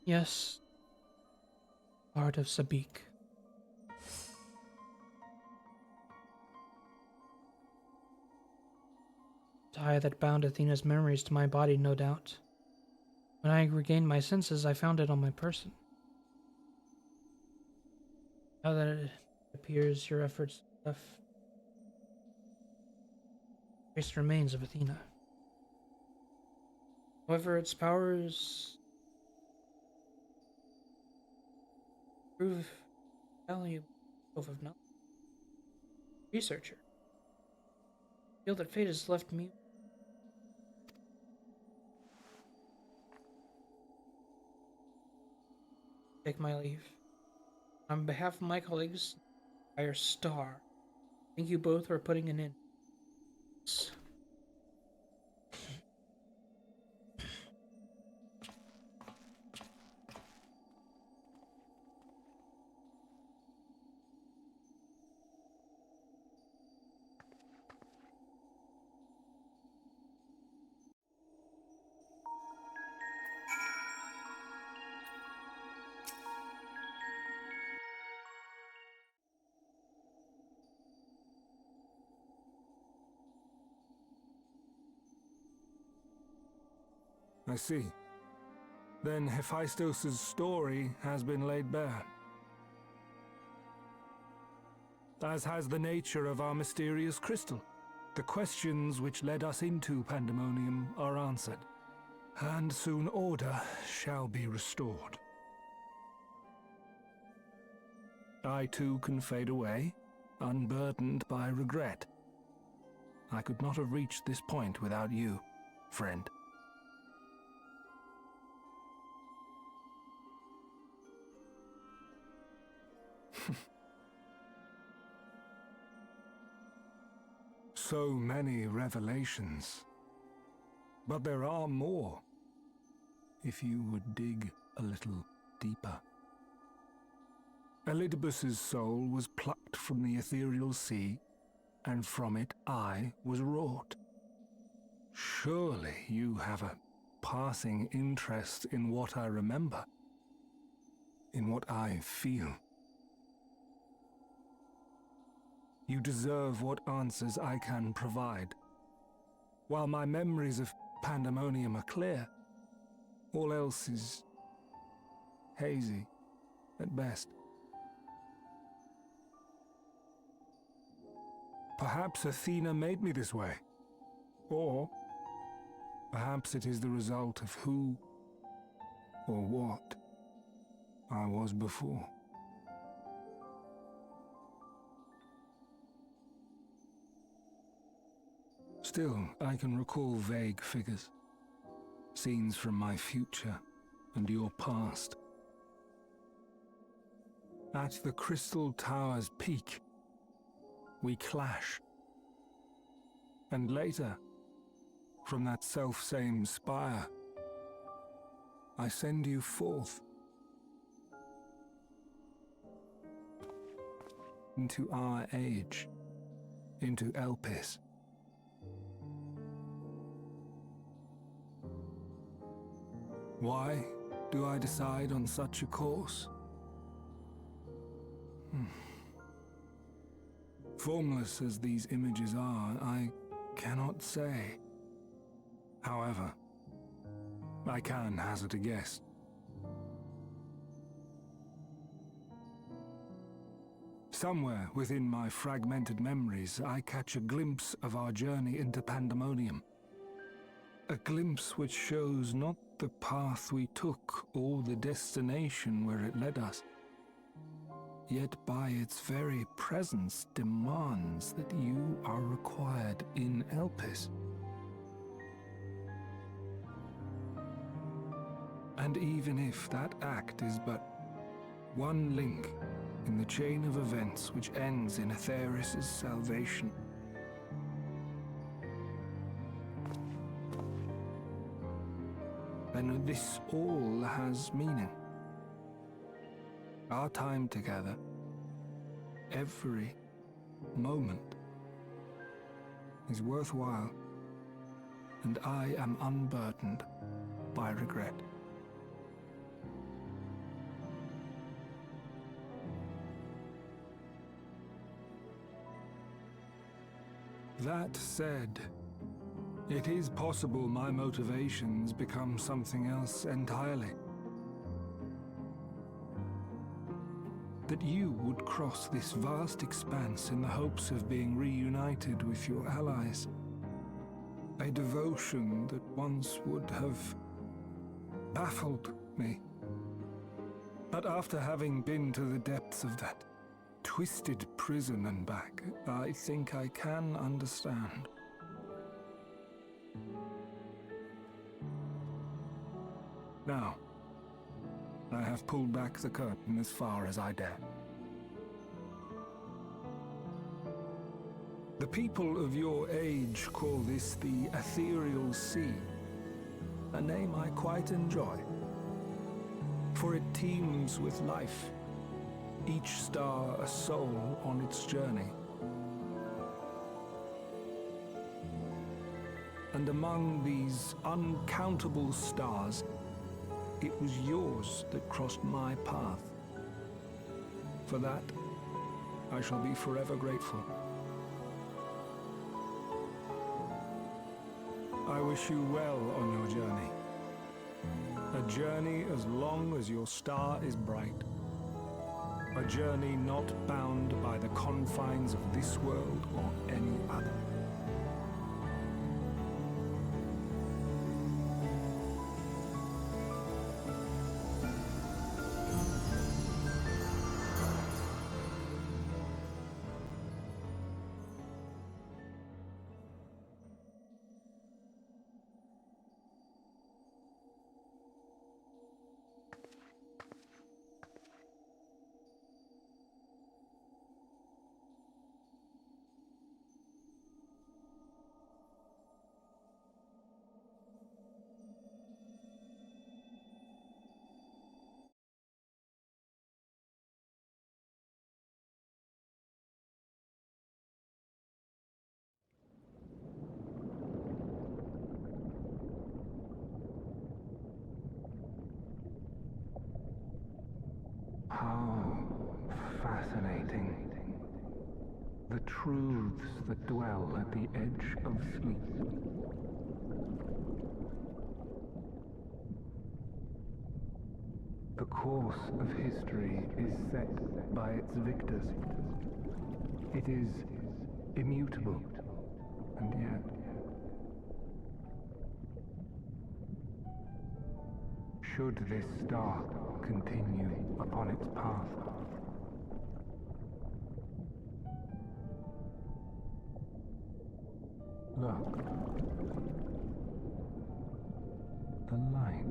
Yes, part of Sabik. Tie that bound Athena's memories to my body, no doubt. When I regained my senses, I found it on my person. Now that it appears your efforts left trace remains of Athena. However, its powers prove valuable of knowledge. Researcher, I feel that fate has left me. Take my leave. On behalf of my colleagues, Fire Star, thank you both for putting an end. I see. Then Hephaestus' story has been laid bare. As has the nature of our mysterious crystal. The questions which led us into Pandemonium are answered, and soon order shall be restored. I too can fade away, unburdened by regret. I could not have reached this point without you, friend. So many revelations. But there are more, if you would dig a little deeper. Elidibus's soul was plucked from the ethereal sea, and from it I was wrought. Surely you have a passing interest in what I remember, in what I feel. You deserve what answers I can provide. While my memories of Pandemonium are clear, all else is hazy at best. Perhaps Athena made me this way, or perhaps it is the result of who or what I was before. Still, I can recall vague figures, scenes from my future and your past. At the Crystal Tower's peak, we clash. And later, from that self-same spire, I send you forth into our age, into Elpis. Why do I decide on such a course? Formless as these images are, I cannot say. However, I can hazard a guess. Somewhere within my fragmented memories, I catch a glimpse of our journey into Pandemonium. A glimpse which shows not the path we took or the destination where it led us, yet by its very presence demands that you are required in Elpis. And even if that act is but one link in the chain of events which ends in Atheris' salvation, then this all has meaning. Our time together, every moment, is worthwhile, and I am unburdened by regret. That said, it is possible my motivations become something else entirely. That you would cross this vast expanse in the hopes of being reunited with your allies. A devotion that once would have baffled me. But after having been to the depths of that twisted prison and back, I think I can understand. Now, I have pulled back the curtain as far as I dare. The people of your age call this the Ethereal Sea, a name I quite enjoy, for it teems with life, each star a soul on its journey. And among these uncountable stars, it was yours that crossed my path. For that, I shall be forever grateful. I wish you well on your journey. A journey as long as your star is bright. A journey not bound by the confines of this world or any other. How fascinating. The truths that dwell at the edge of sleep. The course of history is set by its victors. It is immutable, and yet should this star continue upon its path, look, the light.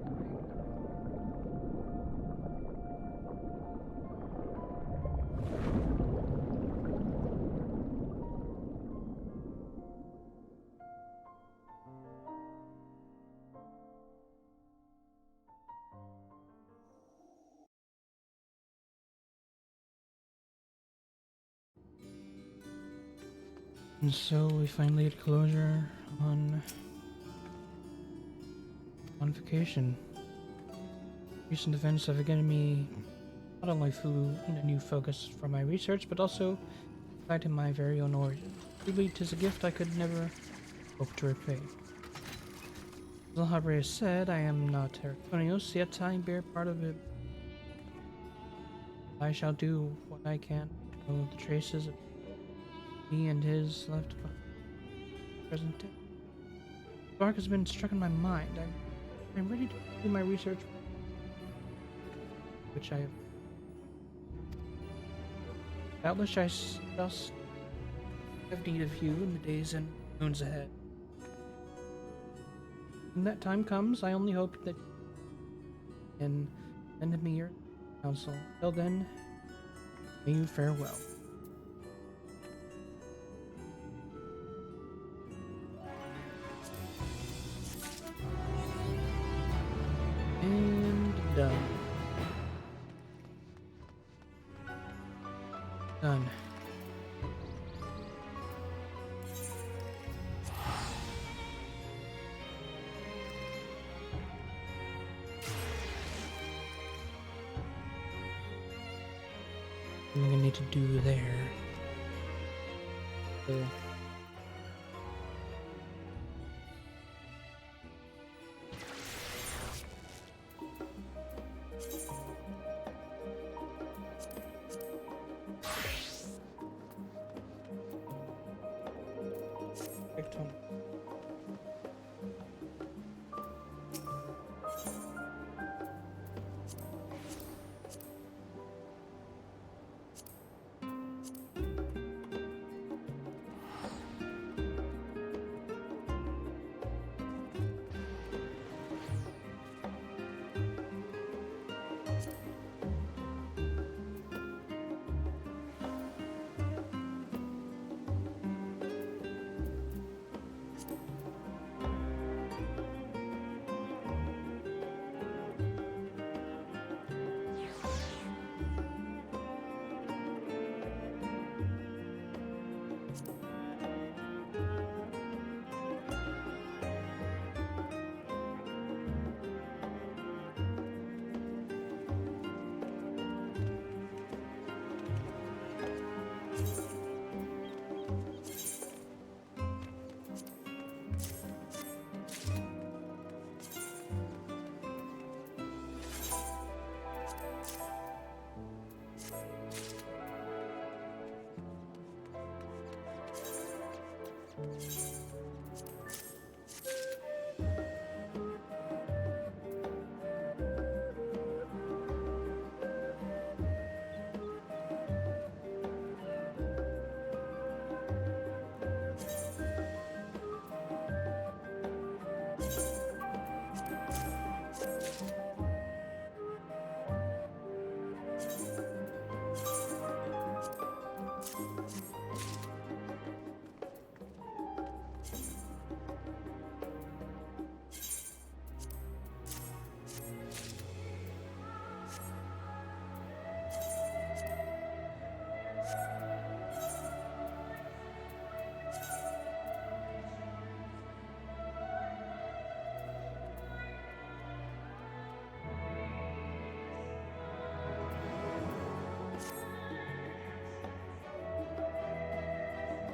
And so we finally get closure on vacation. Recent events have given me not only food and a new focus for my research, but also tied to my very own origin. Truly, 'tis a gift I could never hope to repay. As Alhabre has said, I am not Heraconios, yet I bear part of it. I shall do what I can to know the traces of he and his left behind present day. Spark has been struck in my mind. I'm ready to do my research, which I have. Doubtless I just have need of you in the days and moons ahead. When that time comes, I only hope that you can lend me your counsel. Till then, may you fare well. And done. Done. What am I gonna need to do there? So,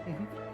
Mhm.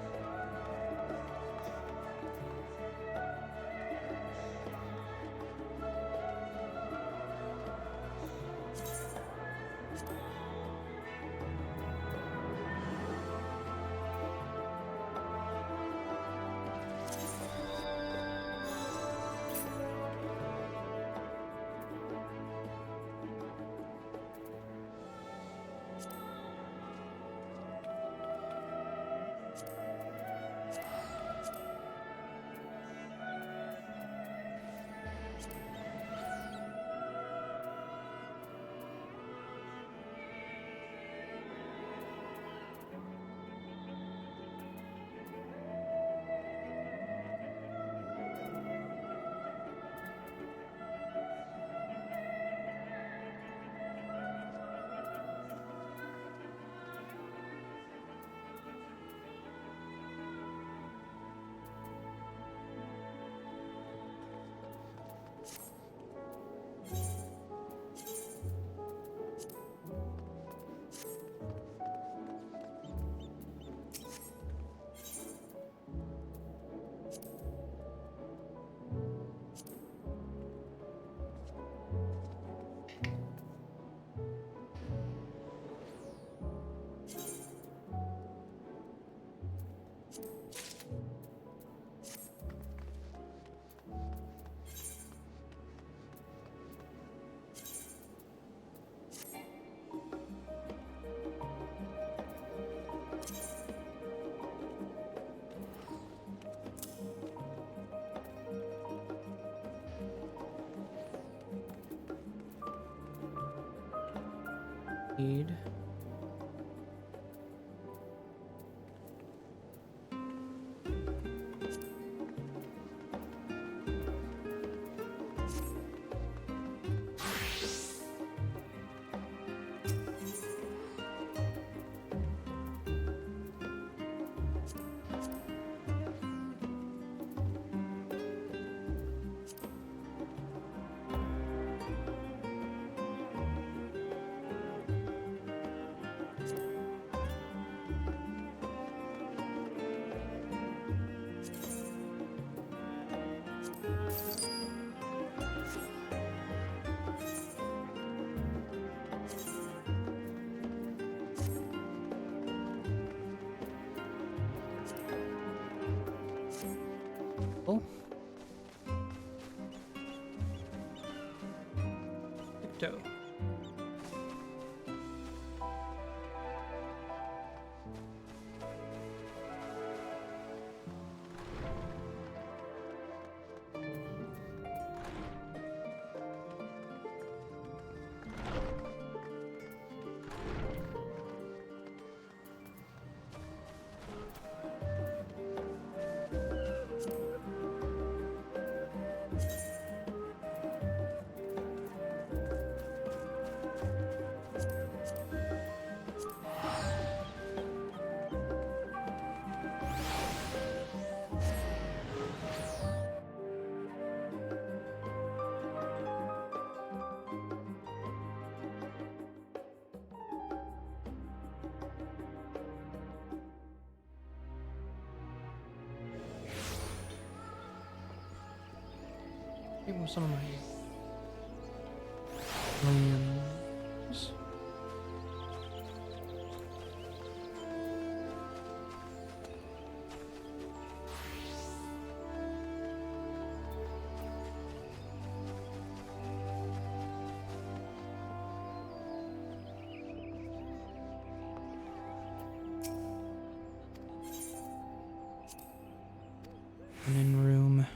Indeed. Oh. Tiptoe. Give me some of my plans. An in room.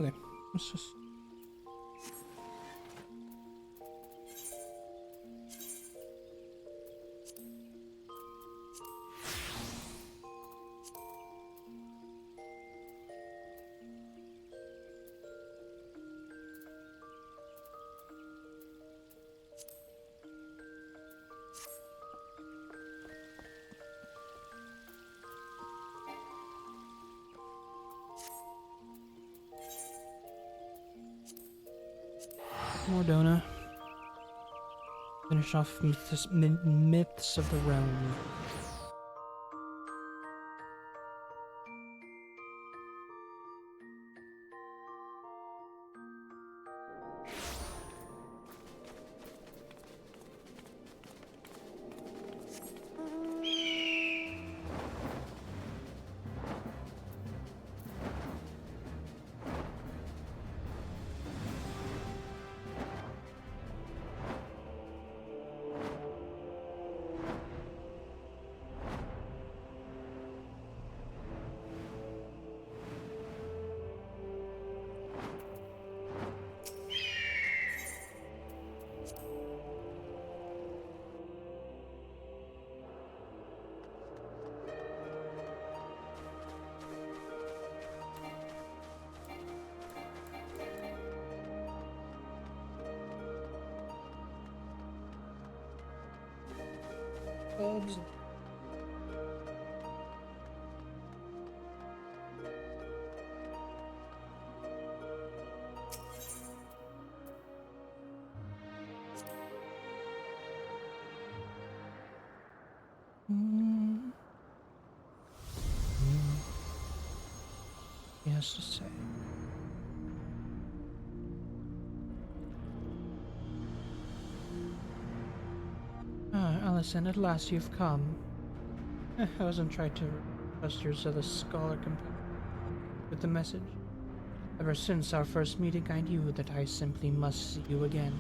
Okay, let's just. More Dona. Finish off myths of the realm. Bugs. Mm. He has to say. Ah, Allison, at last you've come. I wasn't trying to trust your zealous scholar companion with the message. Ever since our first meeting, I knew that I simply must see you again.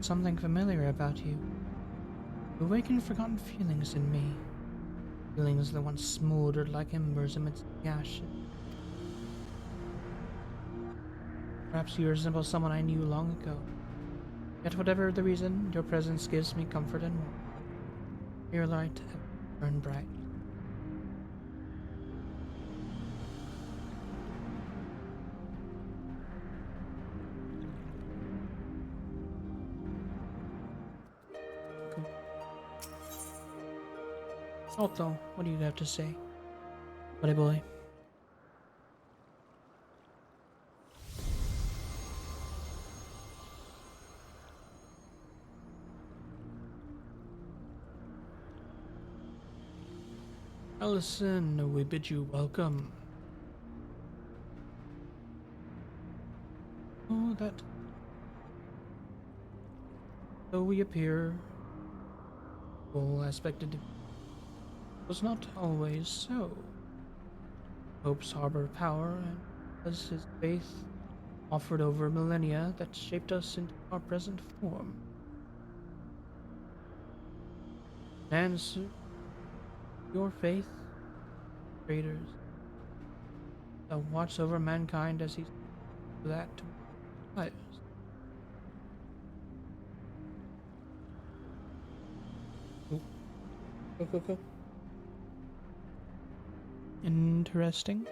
Something familiar about you. You awakened forgotten feelings in me. Feelings that once smoldered like embers amidst the ashes. Perhaps you resemble someone I knew long ago. Yet whatever the reason, your presence gives me comfort and warmth. Your light ever burn bright. Cool. Otto, what do you have to say? Buddy boy. Allison, we bid you welcome. Oh, that. Though we appear full aspected, was not always so. Hope's harbor power and was his faith offered over millennia that shaped us into our present form. And so, your faith, traitors, that watch over mankind as he that to lives. Go. Interesting.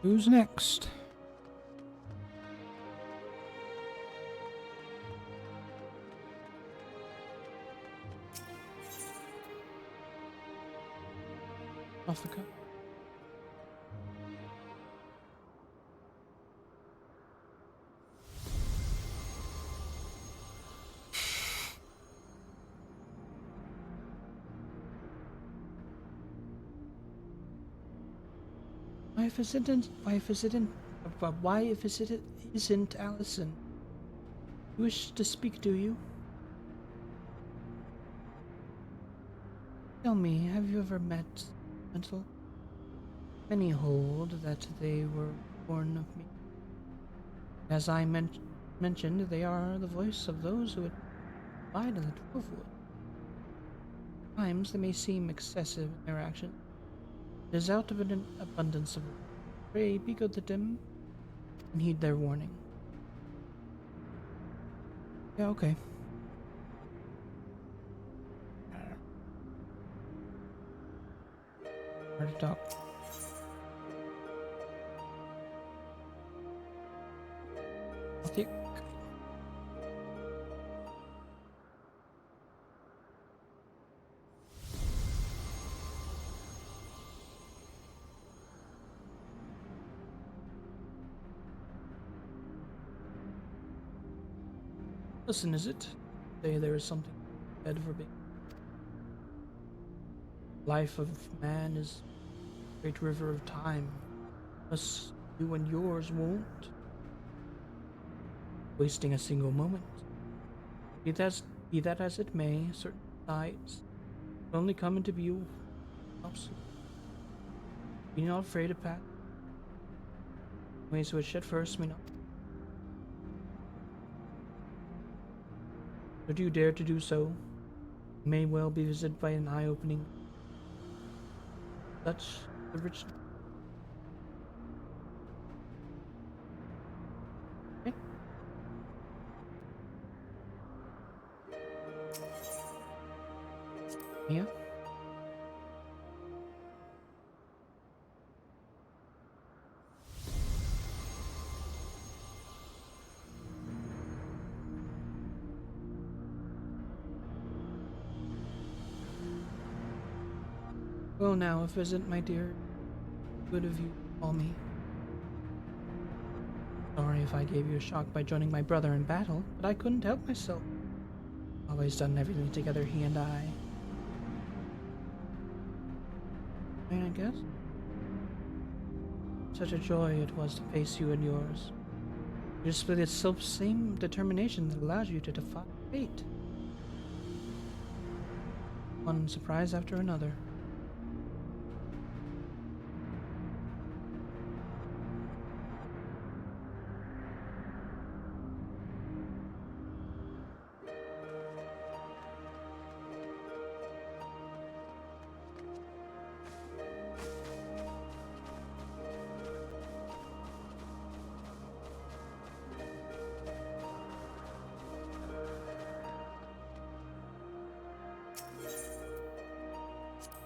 Who's next? Africa. Why if it isn't Allison? You wish to speak, do you? Tell me, have you ever met Mental? Many hold that they were born of me. As I mentioned, they are the voice of those who abide in the 12 wood. At times they may seem excessive in their actions. It is out of an abundance of love. Pray be good to them and heed their warning. Yeah, okay. Hard to talk. I'll take. Listen, is it? Say there is something said for being. Life of man is a great river of time. Thus, you and yours won't. Wasting a single moment. Be that as it may, certain sights will only come into view. Be not afraid of path. Ways which at first may not. Should you dare to do so, you may well be visited by an eye-opening. Such the rich. Okay. Yeah. Well now, if isn't my dear, good of you to call me. Sorry if I gave you a shock by joining my brother in battle, but I couldn't help myself. Always done everything together, he and I. I guess. Such a joy it was to face you and yours. You display the self-same determination that allows you to defy fate. One surprise after another.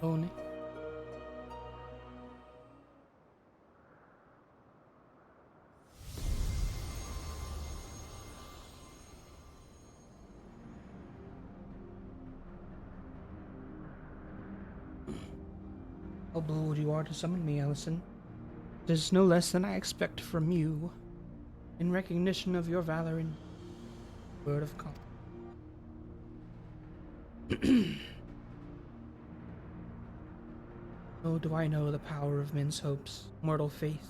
Only. How bold you are to summon me, Allison. It is no less than I expect from you, in recognition of your valor and word of confidence. Oh, do I know the power of men's hopes, mortal faith,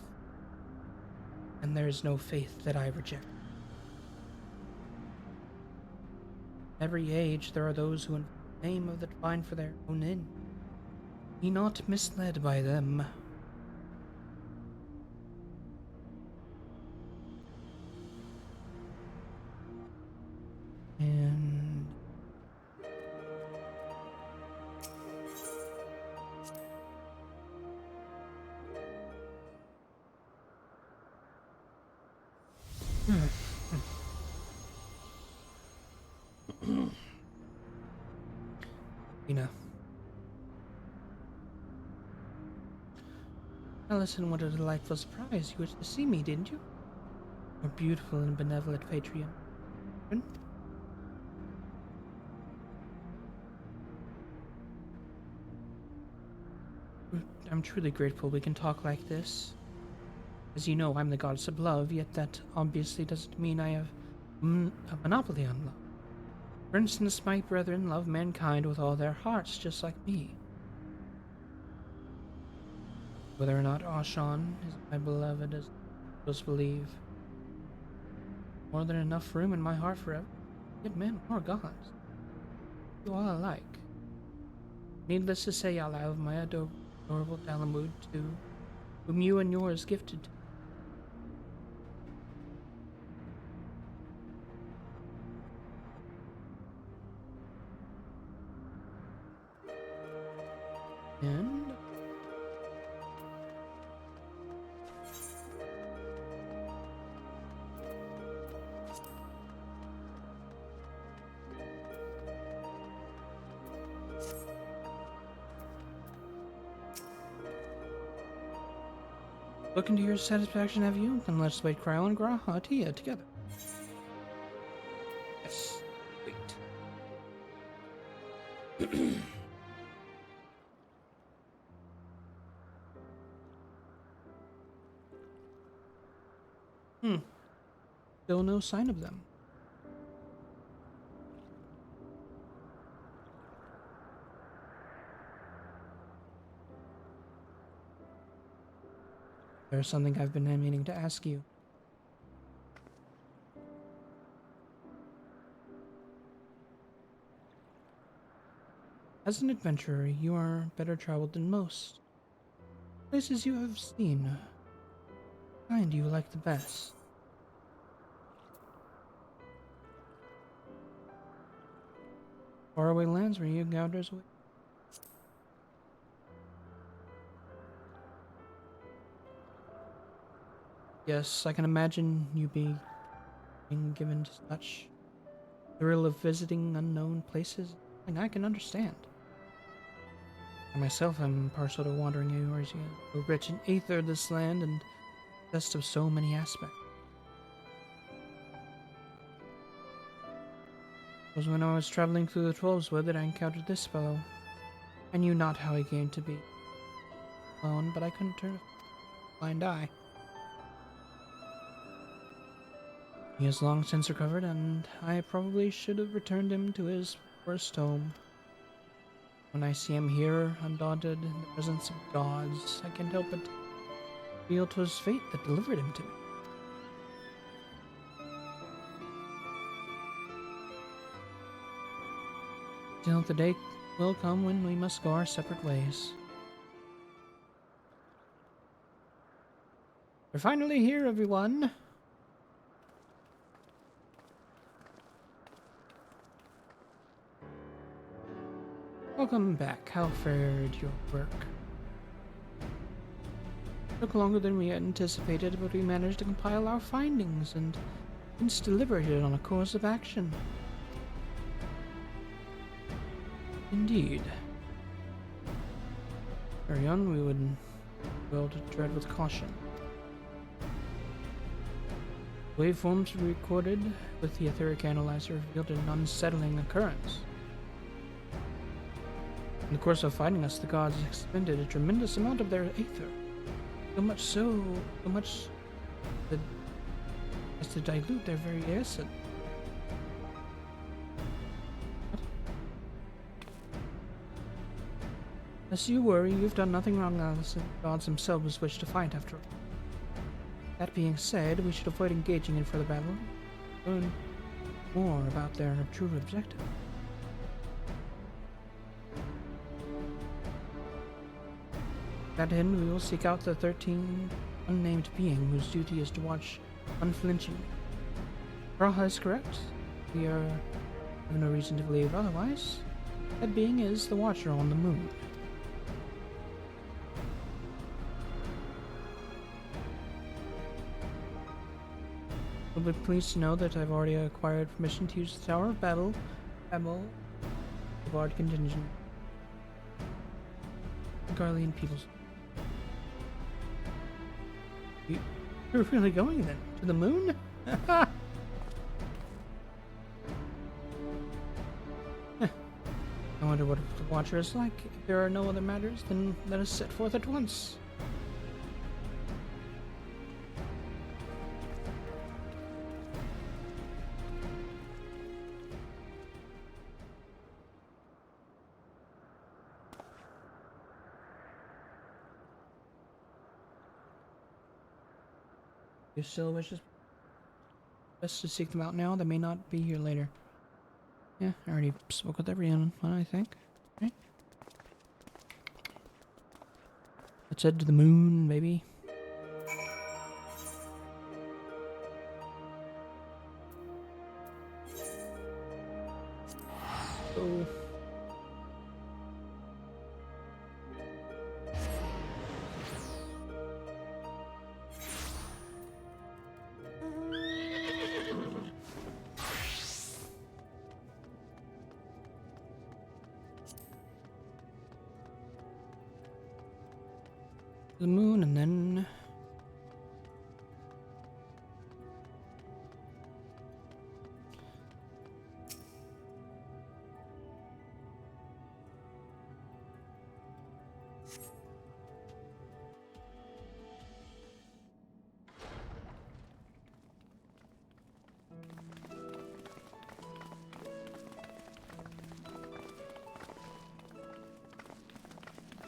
and there is no faith that I reject. Every age there are those who in the name of the divine for their own end. Be not misled by them. And Ina. Allison, what a delightful surprise. You wished to see me, didn't you? Your beautiful and benevolent patron. I'm truly grateful we can talk like this. As you know, I'm the goddess of love, yet that obviously doesn't mean I have a monopoly on love. For instance, my brethren love mankind with all their hearts, just like me. Whether or not Ashan is my beloved, as most believe, more than enough room in my heart forever. Yet men or gods, you all alike. Needless to say, I'll have my adorable Dalamud too, whom you and yours gifted. And looking to your satisfaction, have you? Then let's wait Cryo and Grahatia together. Yes. Wait. Still no sign of them. There's something I've been meaning to ask you. As an adventurer, you are better traveled than most. Places you have seen, what kind do you like the best? Faraway lands where you encounters with? Yes, I can imagine you being given to such thrill of visiting unknown places. Something I can understand. I myself am partial to wandering areas, so rich in aether this land and possessed of so many aspects. It was when I was traveling through the Trollswood that I encountered this fellow. I knew not how he came to be alone, but I couldn't turn a blind eye. He has long since recovered, and I probably should have returned him to his first home. When I see him here, undaunted, in the presence of gods, I can't help but feel 'twas fate that delivered him to me. Still, the day will come when we must go our separate ways. We're finally here, everyone! Welcome back. How fared your work? Took longer than we had anticipated, but we managed to compile our findings and since deliberated on a course of action. Indeed. Very on, we would be well to tread with caution. Waveforms recorded with the etheric analyzer revealed an unsettling occurrence. In the course of fighting us, the gods expended a tremendous amount of their aether. So much as to dilute their very acid. Lest you worry, you've done nothing wrong unless the gods themselves wish to fight after all. That being said, we should avoid engaging in further battle. Learn more about their true objective. To that end, we will seek out the 13 unnamed being whose duty is to watch unflinchingly. Raha is correct. We have no reason to believe otherwise. That being is the Watcher on the moon. You'll be pleased to know that I've already acquired permission to use the Tower of Babel, the Bard contingent, the Garlean peoples. You're really going then? To the moon? I wonder what the Watcher is like. If there are no other matters, then let us set forth at once. You still wishes best to seek them out now? They may not be here later. Yeah, I already spoke with everyone, I think. Right? Let's head to the moon, baby. Oh. The moon and then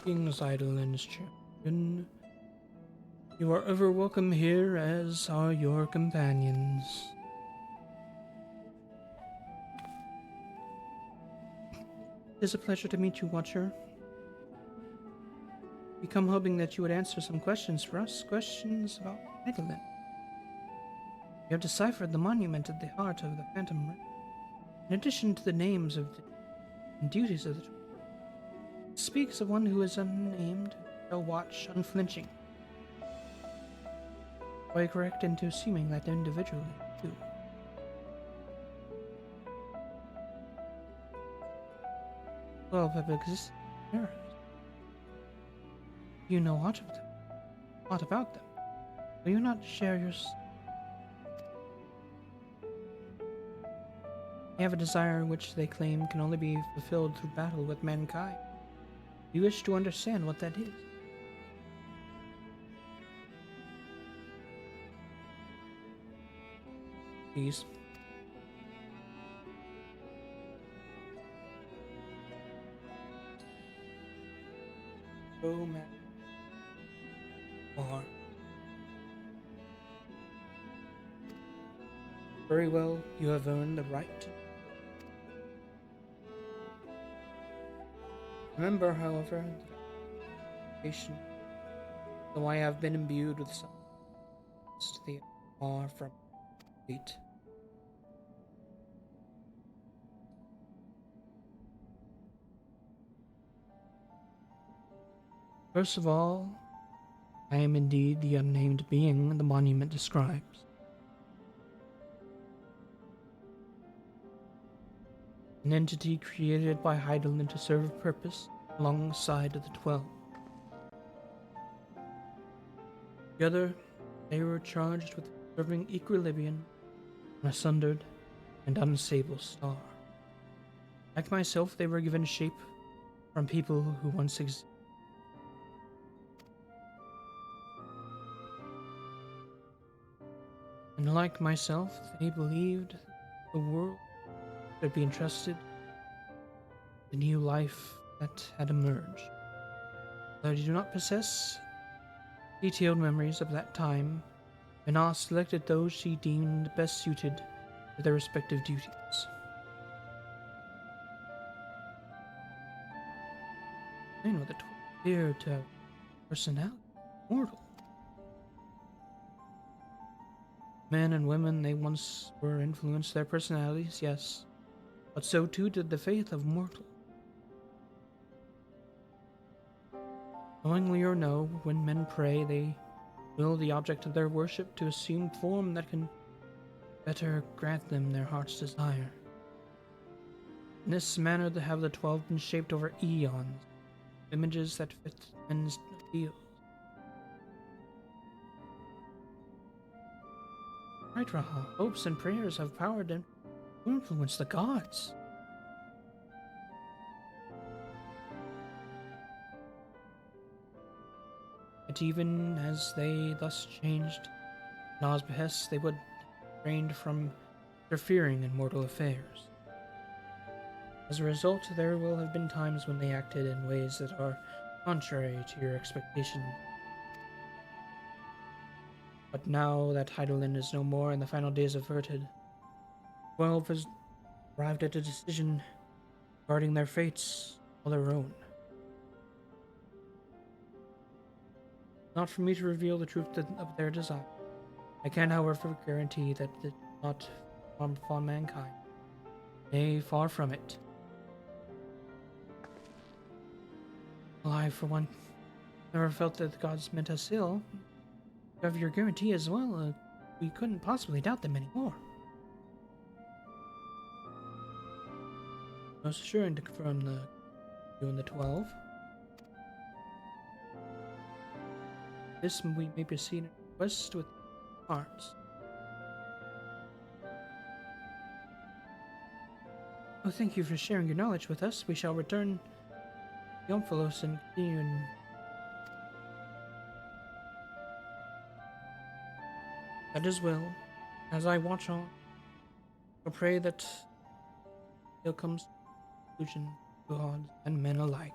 King's Idol's champion. You are ever welcome here, as are your companions. It is a pleasure to meet you, Watcher. We come hoping that you would answer some questions for us, questions about Idolin. You have deciphered the monument at the heart of the Phantom Ring. In addition to the names of the and duties of the it speaks of one who is unnamed, shall watch unflinching. Quite correct into assuming that individually, too. Well, have existed on Earth. You know aught of them, aught about them. Will you not share your? They have a desire which they claim can only be fulfilled through battle with mankind. Do you wish to understand what that is? Please. Oh, man. Very well, you have earned the right. Remember, however, that though I have been imbued with some they are far from complete. First of all, I am indeed the unnamed being the monument describes. An entity created by Heidelin to serve a purpose alongside of the 12. Together, they were charged with preserving equilibrium on a sundered and unstable star. Like myself, they were given shape from people who once existed. And like myself, they believed the world could be entrusted with the new life that had emerged. Though I do not possess detailed memories of that time, Vana selected those she deemed best suited to their respective duties. Man with a appeared to have personality, mortal. Men and women they once were influenced their personalities, yes, but so too did the faith of mortal. Knowingly or no, when men pray, they will the object of their worship to assume form that can better grant them their heart's desire. In this manner, have the 12 been shaped over eons, images that fit men's ideals. Right, Raha, hopes and prayers have power to influence the gods. But even as they thus changed, Na's behest, they would refrain from interfering in mortal affairs. As a result, there will have been times when they acted in ways that are contrary to your expectations. But now that Heidelin is no more and the final days averted, 12 has arrived at a decision regarding their fates, all their own. Not for me to reveal the truth of their desire. I can, however, guarantee that it will not harm upon mankind. Nay, far from it. Well, I, for one, never felt that the gods meant us ill. You have your guarantee as well. We couldn't possibly doubt them anymore. Most assuring to confirm you and the 12. This we may proceed in quest with hearts. Oh, thank you for sharing your knowledge with us. We shall return to Omphalos and continue in... That is well. As I watch on, I pray that there comes conclusion to gods and men alike.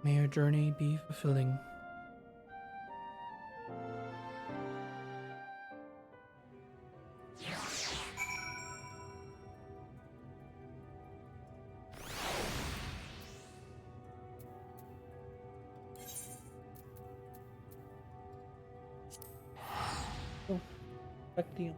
May your journey be fulfilling. Oh, back to you.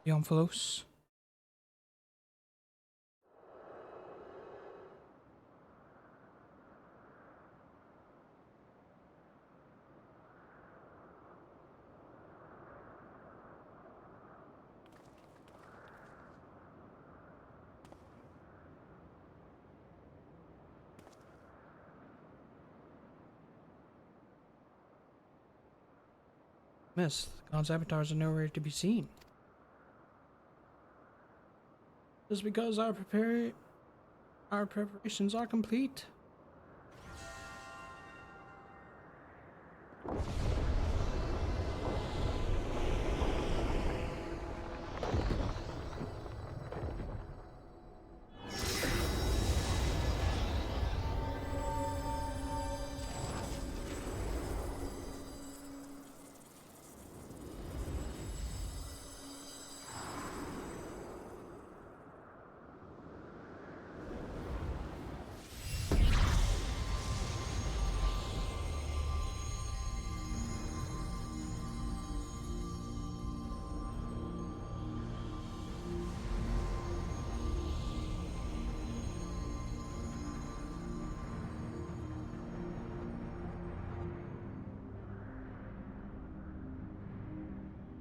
Omphalos. Miss, the gods' avatars are nowhere to be seen. Just because our preparations are complete.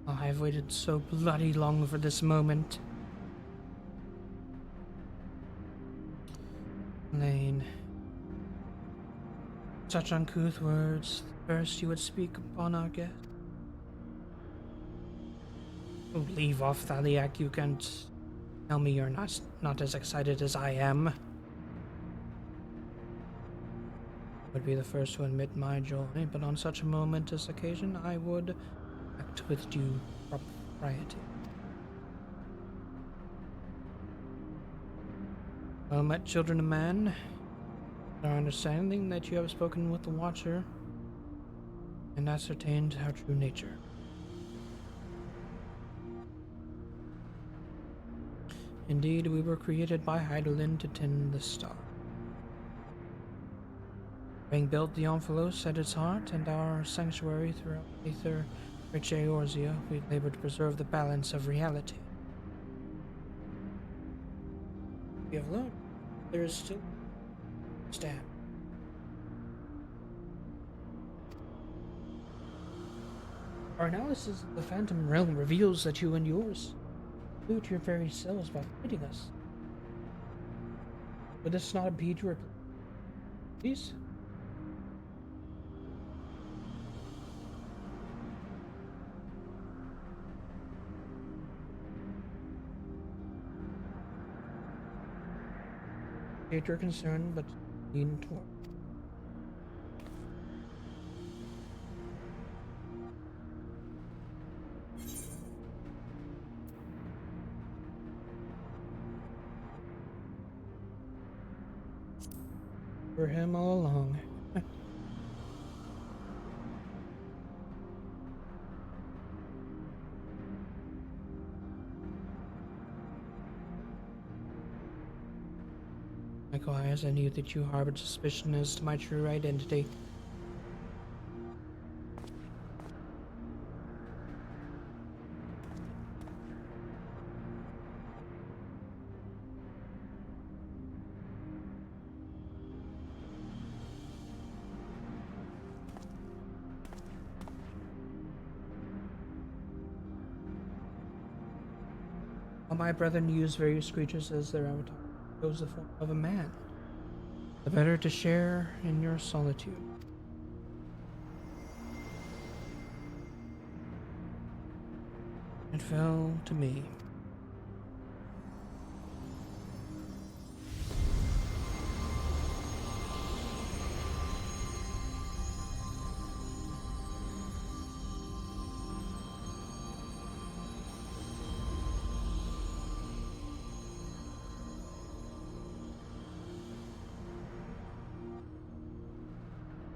Oh, I've waited so bloody long for this moment. Lane. Such uncouth words. The first you would speak upon our guest. Oh, leave off, Thaliak. You can't tell me you're not as excited as I am. Would be the first to admit my joy, but on such a momentous occasion, I would act with due propriety. Well met, children of man. Our understanding that you have spoken with the Watcher and ascertained our true nature. Indeed, we were created by Hydaelyn to tend the star. Having built the Omphalos at its heart and our sanctuary throughout Aether, rich Eorzea, we labor to preserve the balance of reality. We have learned there is still stand. Our analysis of the Phantom Realm reveals that you and yours flew to your very selves by fighting us. Would this not impede your please? State your concern, but lean toward. For him all along. Likewise, I knew that you harbored suspicion as to my true identity. While my brethren use various creatures as their avatar, chose the form of a man, the better to share in your solitude. It fell to me.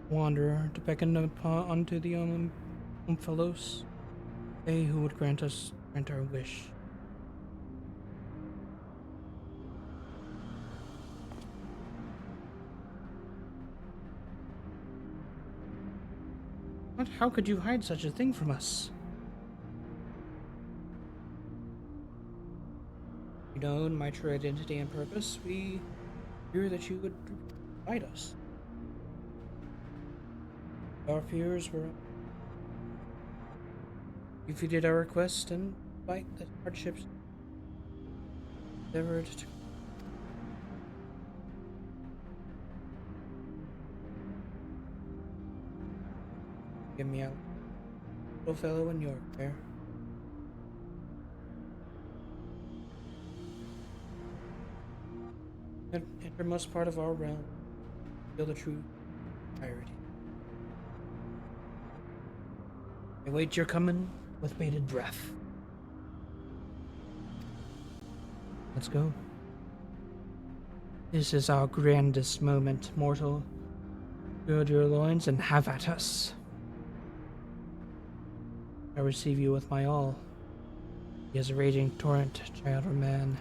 Wanderer, to beckon upon unto the Omphalos, they who would grant our wish. What? How could you hide such a thing from us? You know, in my true identity and purpose, we fear that you would fight us. Our fears were defeated our request, and despite the hardships endeavored to get me out. Little fellow in York there. At innermost part of our realm, feel the true entirety. I wait your coming with bated breath. Let's go. This is our grandest moment, mortal. Gird your loins and have at us. I receive you with my all. He is a raging torrent, child or man.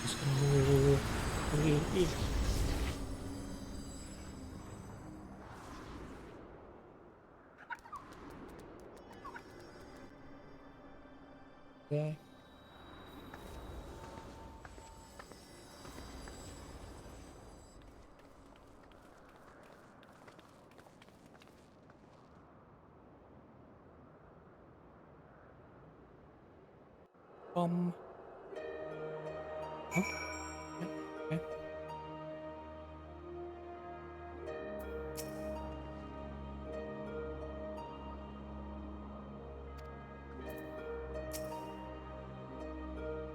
Let's go. Okay. Oh, yeah, okay.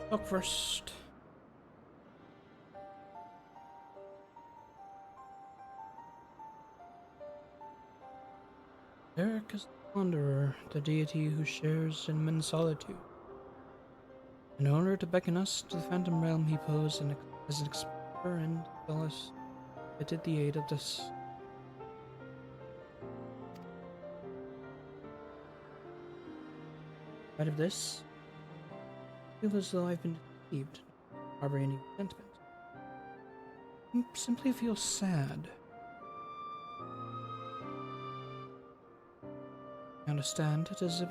Talk first. Eric is the Wanderer, the deity who shares in men's solitude. In order to beckon us to the Phantom Realm, he posed as an explorer and Dallas admitted the aid of this. In spite of this, I feel as though I've been deceived, harboring any resentment. I simply feel sad. I understand it as if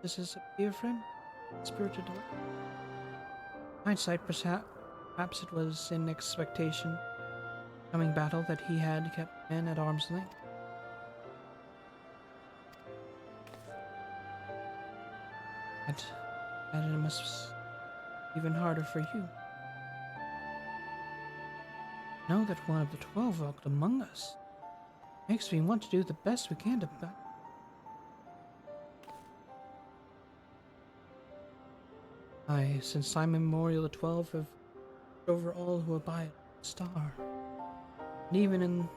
this is a dear friend. spirited away. Hindsight, perhaps it was in expectation, coming battle that he had kept men at arm's length. And it must be even harder for you. Know that one of the 12 walked among us. Makes me want to do the best we can to since time immemorial, the 12 have over all who abide the star. And even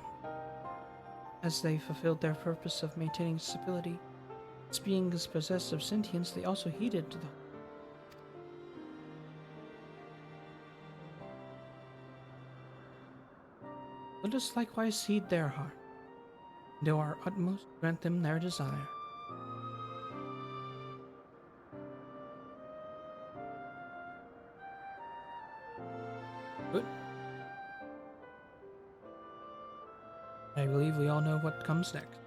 as they fulfilled their purpose of maintaining stability, its beings possessed of sentience, they also heeded the Let us likewise heed their heart, and do our utmost to grant them their desire. Good. I believe we all know what comes next.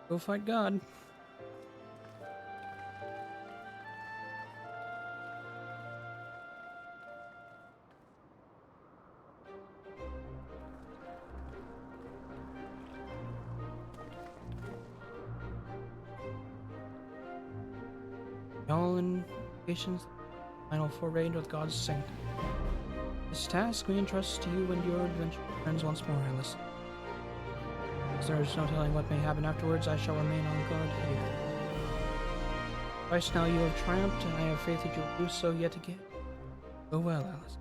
Go fight God. All in patience, final foray into God's sanctum. This task we entrust to you and your adventure friends once more, Alice. As there is no telling what may happen afterwards, I shall remain on guard here. Twice now you have triumphed, and I have faith that you will do so yet again. Go well, Alice.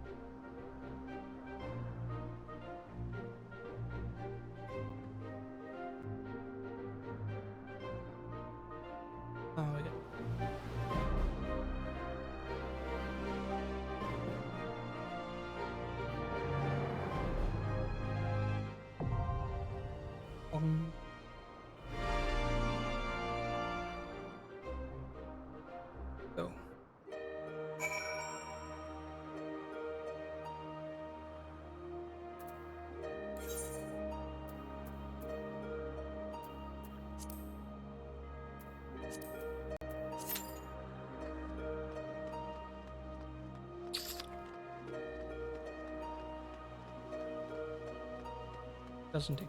Oh, we got go. Doesn't he?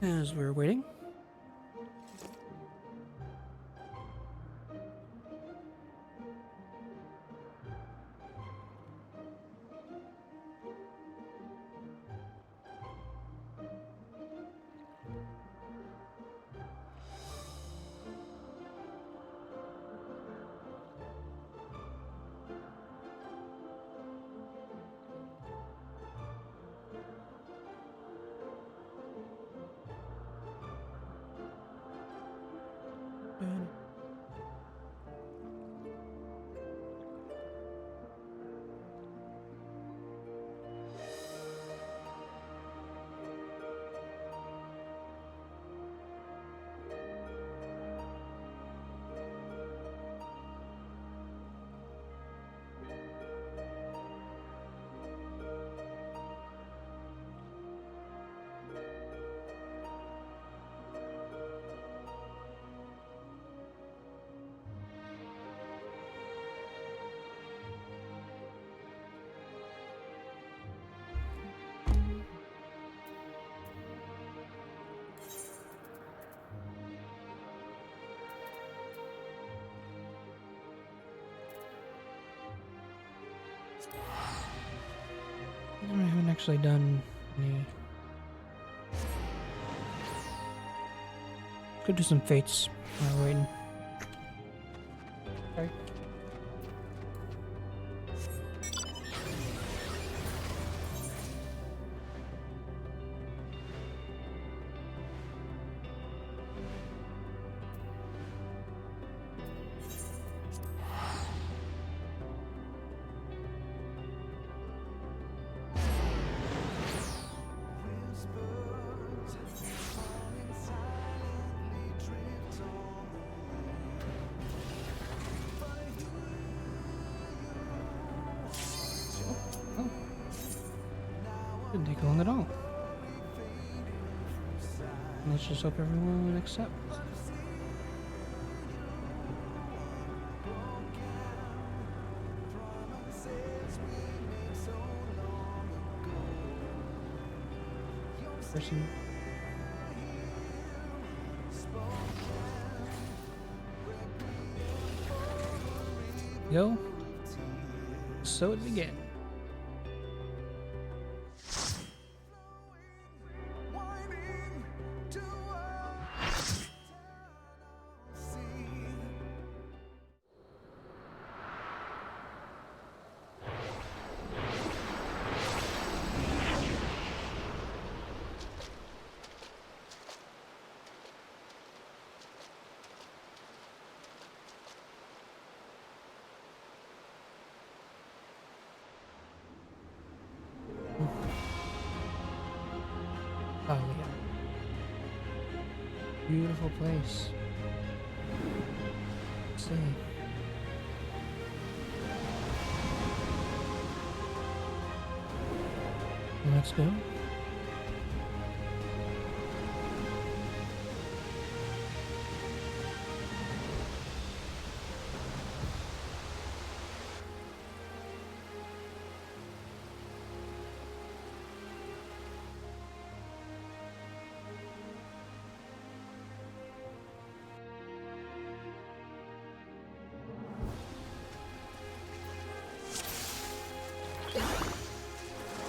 As we're waiting. actually done any. Could do some fates while we're waiting. Sorry. Didn't take long at all. Let's just hope everyone accepts. Person. Go. So it began. Oh yeah. Beautiful place. Stay. Let's go.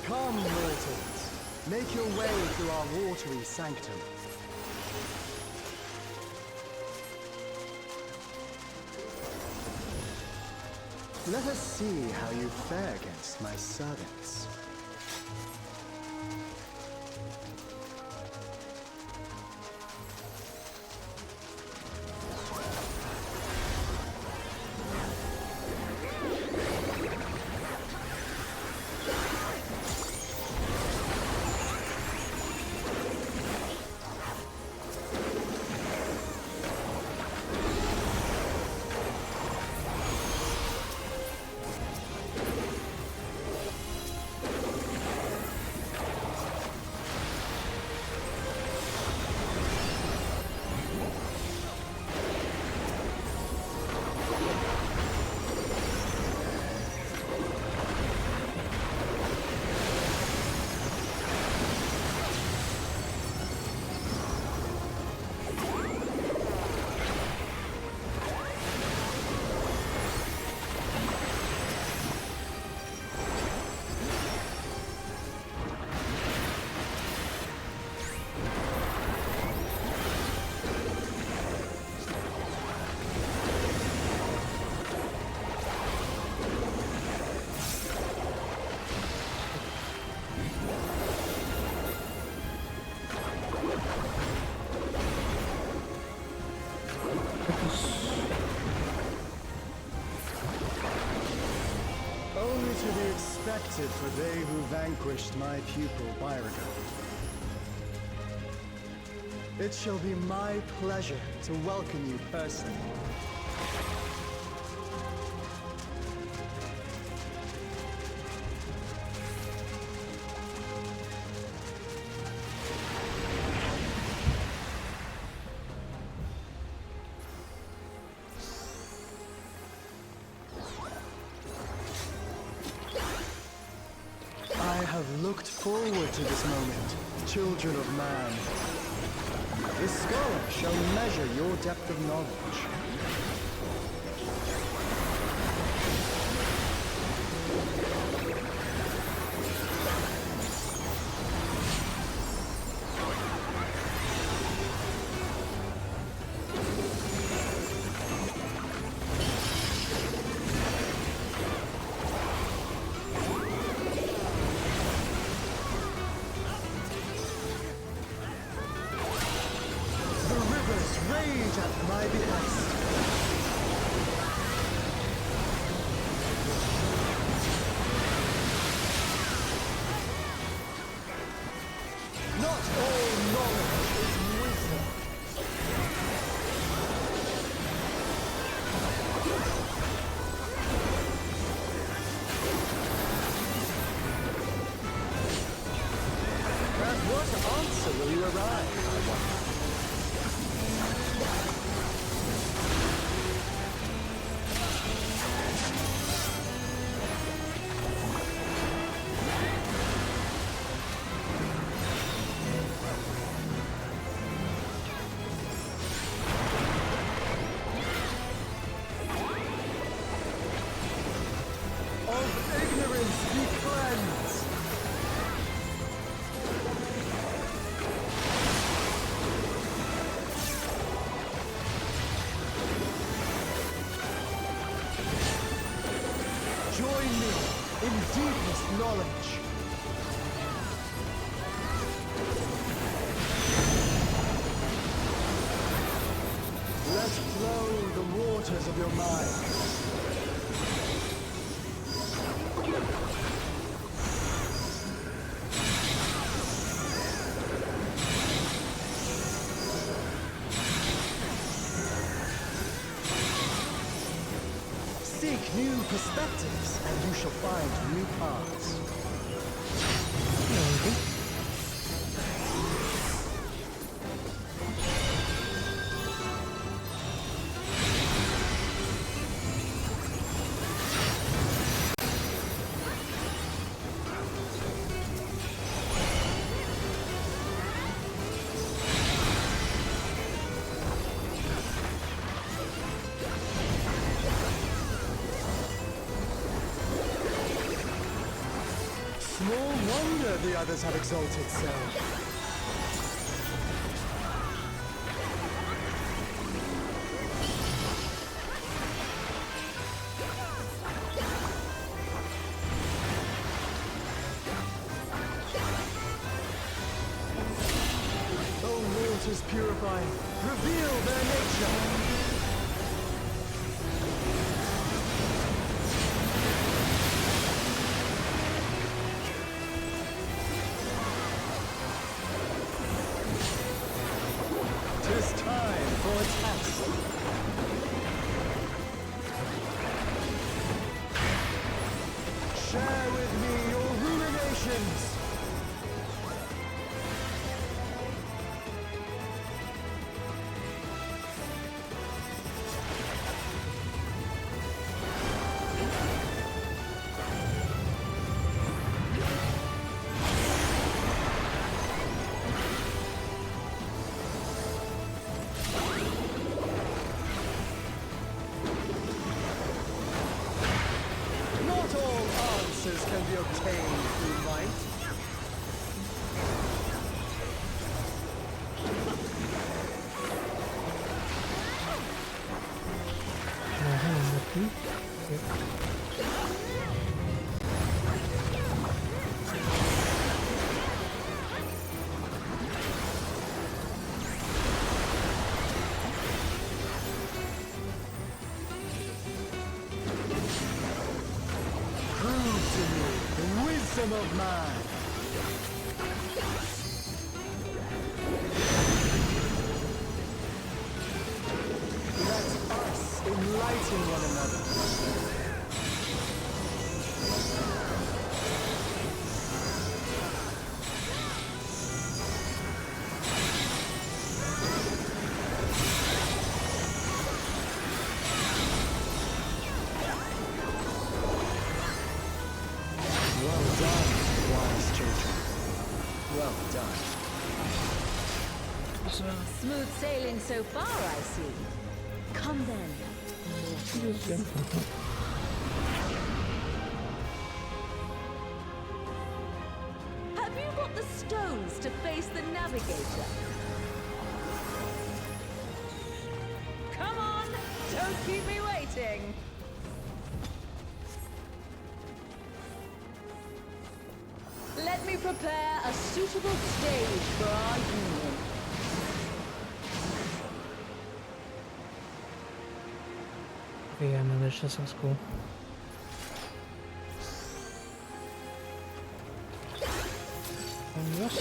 Come, mortals, make your way through our watery sanctum. Let us see how you fare against my servants. Only to be expected for they who vanquished my pupil Byrago. It shall be my pleasure to welcome you personally. I have looked forward to this moment, children of man. A scholar shall measure your depth of knowledge. knowledge at my behest. Not all knowledge is wisdom. At what answer will you arrive, I wonder? Of ignorance be cleansed! Join me in deepest knowledge. Let flow the waters of your mind. Seek new perspectives, and you shall find new paths. There we go. Small wonder the others have exalted so. Oh, waters purifying, reveal their nature. Tis time for a test. Share with me your ruminations. Not all answers can be obtained through might. Hang on, what key? Okay. Prove to me the wisdom of man. Let us enlighten one another. Well done, wise children. Well done. So, Smooth sailing so far, I see. Come then. just go. Have you got the stones to face the navigator? Come on! Don't keep me waiting! Let me prepare a suitable stage for our union. Okay, yeah, no, this just looks cool. And yes.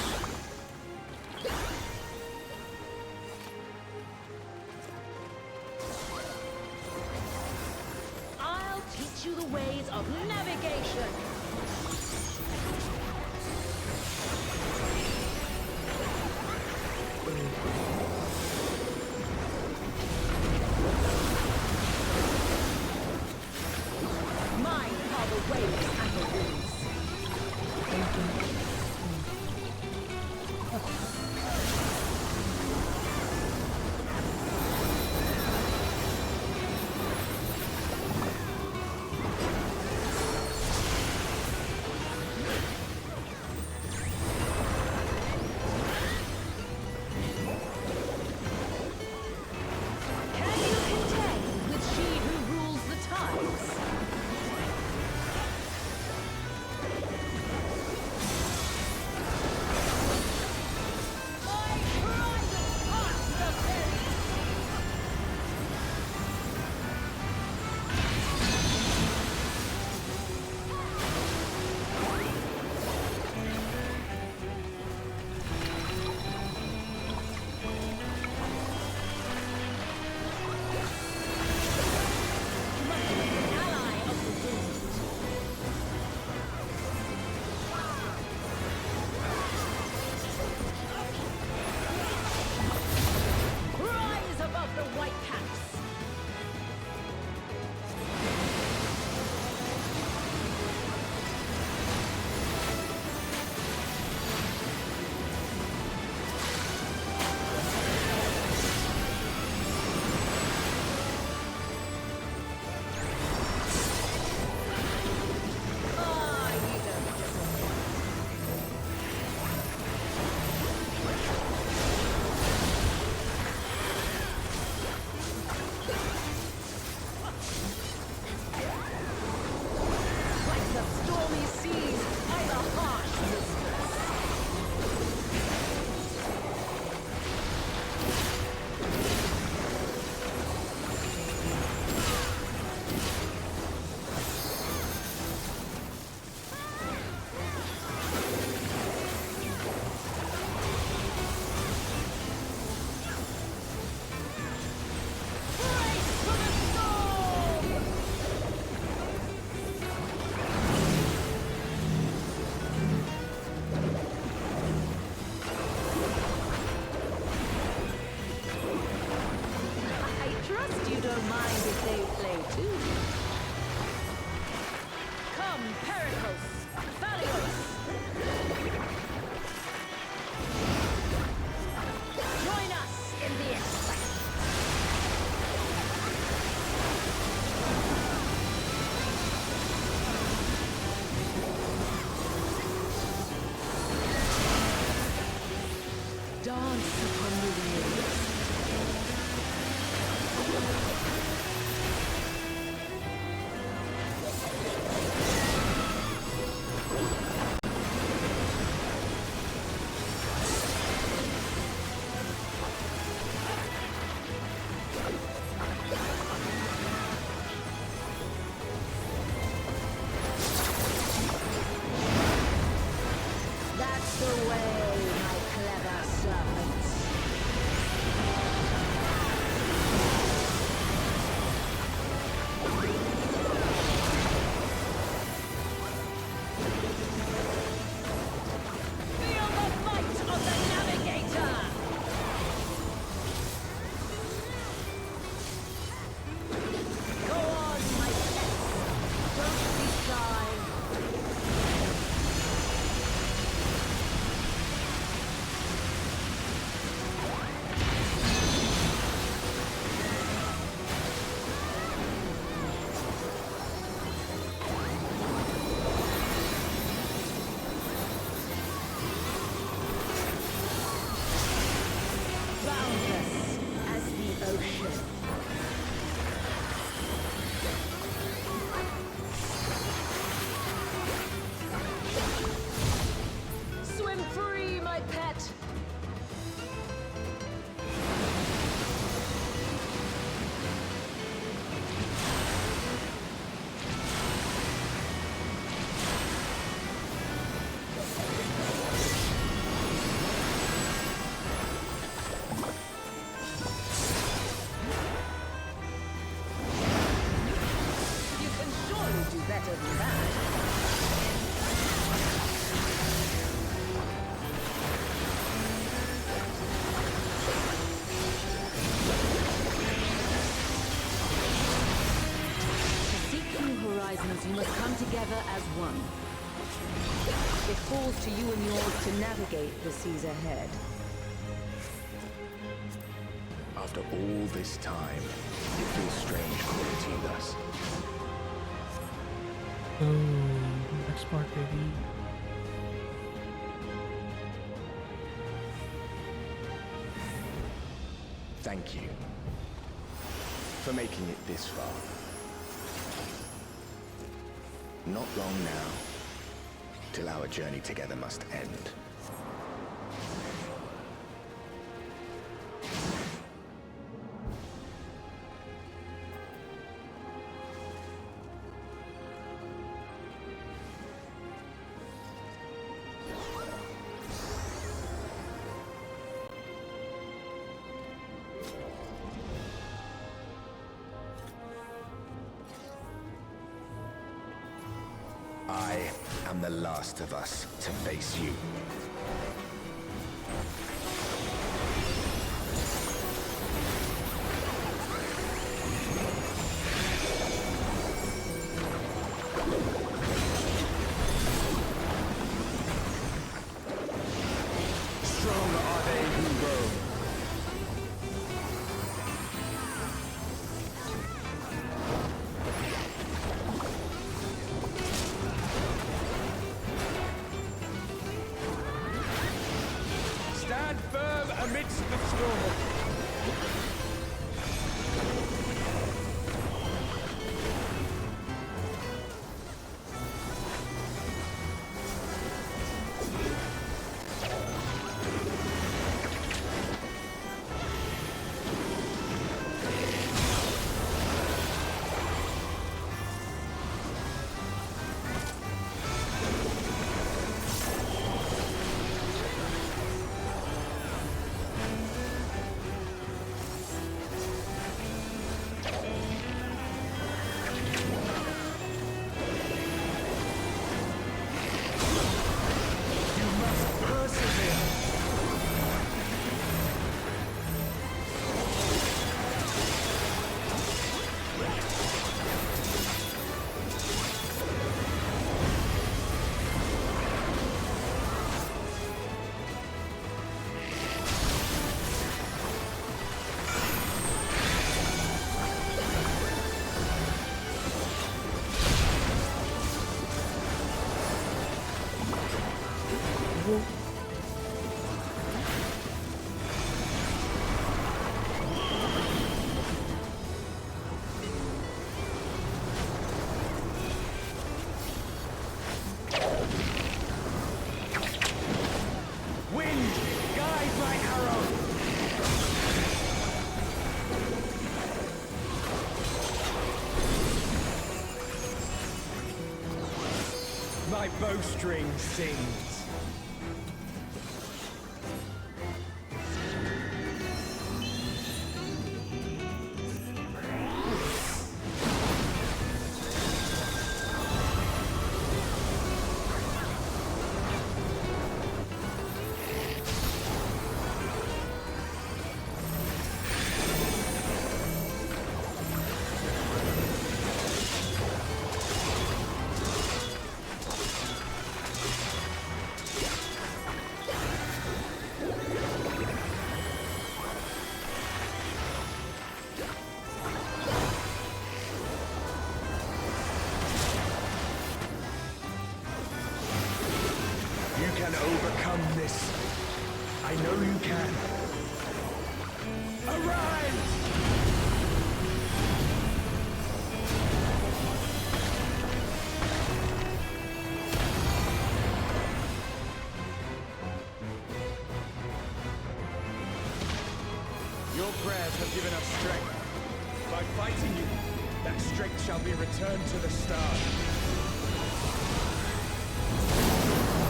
I'll teach you the ways of navigation. Mine are the waves and the winds. Can you contend with she who rules the tides? My trident parts the ferry! You must be an ally of the wind. Rise above the white caps! Ah, you don't deserve. Like the stormy seas, I'm a harsh mistress. Brace for the storm! I trust you don't mind if they play too. Come, Pericles, Thalios! Join us in the excitement! Dance upon the waves. means you must come together as one. It falls to you and yours to navigate the seas ahead. After all this time, it feels strange calling to you thus. Oh, next part, baby. Thank you for making it this far. Not long now, till our journey together must end. I am the last of us to face you. Strong are they who roam. Stand firm amidst the storm. Wind, guide my arrow! My bowstring sings. You can overcome this. I know you can. Arise! Your prayers have given us strength. By fighting you, that strength shall be returned to the stars.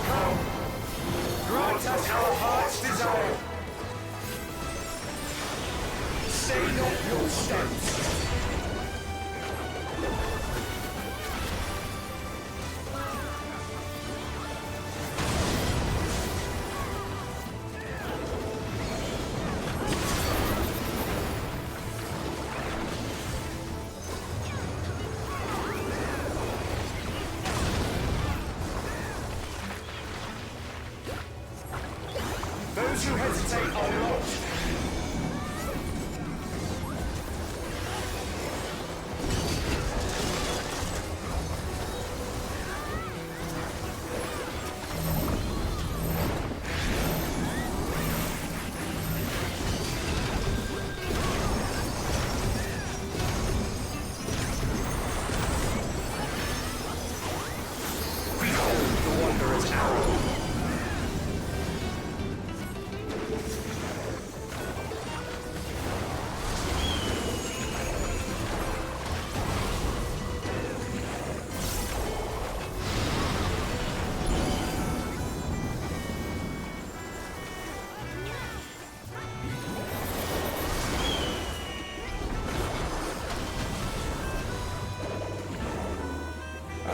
Come! Grant us our heart's desire! Say not your steps!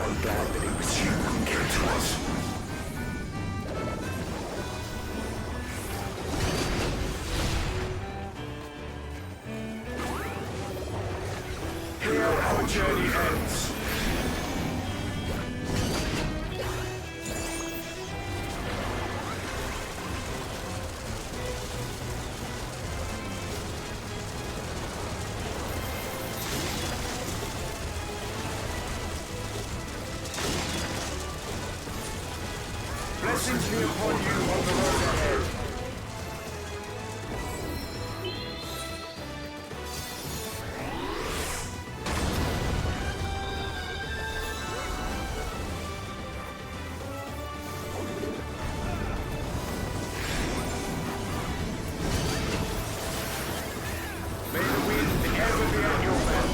I'm glad that it was you who came to us. Here our journey ends. Blessings be upon you on the road ahead. May the wind ever be at your back.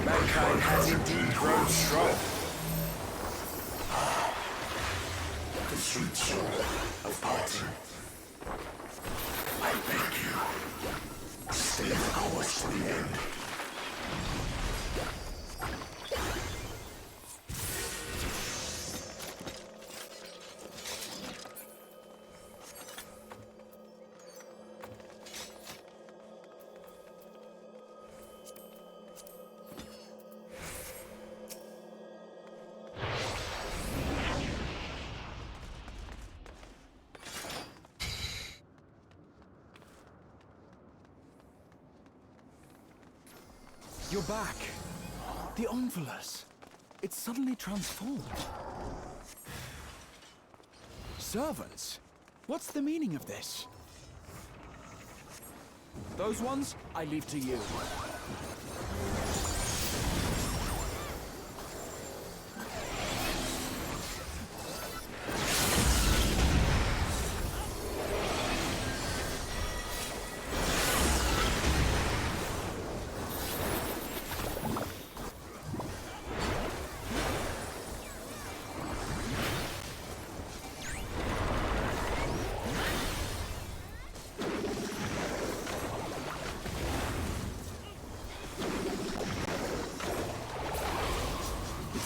Mankind has indeed grown strong. The sweet soul of parting. I beg you, stay the course to the end. You're back. The Envolus. It's suddenly transformed. Servants? What's the meaning of this? Those ones, I leave to you.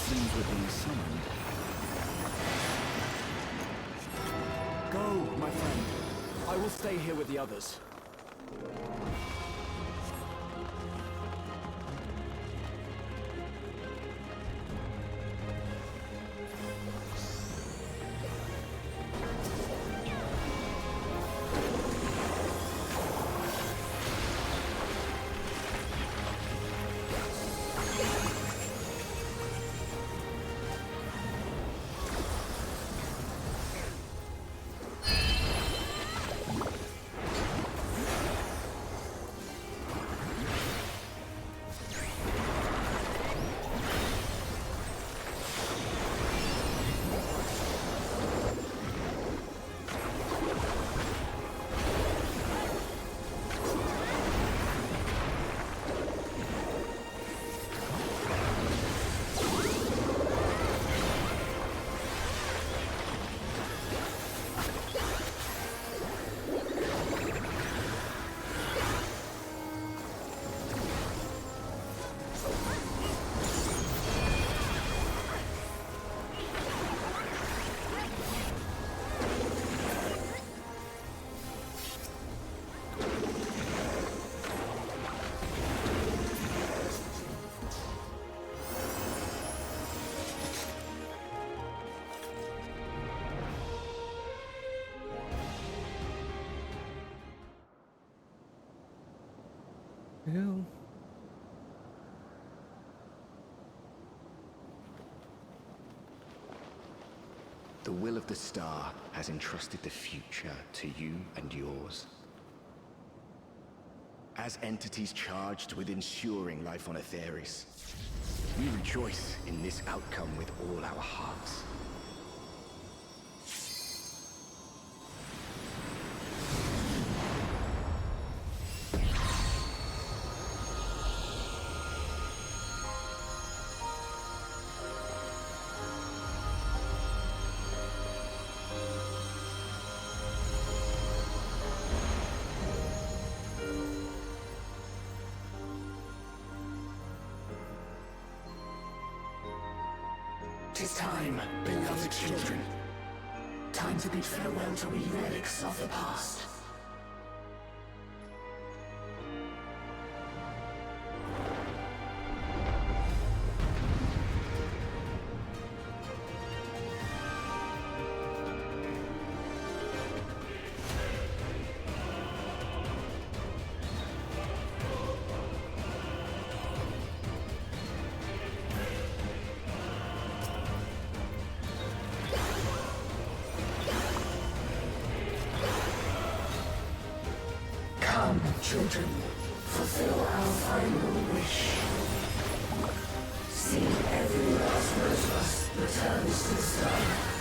Seems we're being summoned. Go, my friend. I will stay here with the others. Go. The will of the star has entrusted the future to you and yours. As entities charged with ensuring life on Aetheris, we rejoice in this outcome with all our hearts. 'Tis time, beloved children. Time to bid farewell to we relics of the past. Come, children, fulfill our final wish. See every last rose returns to the sky.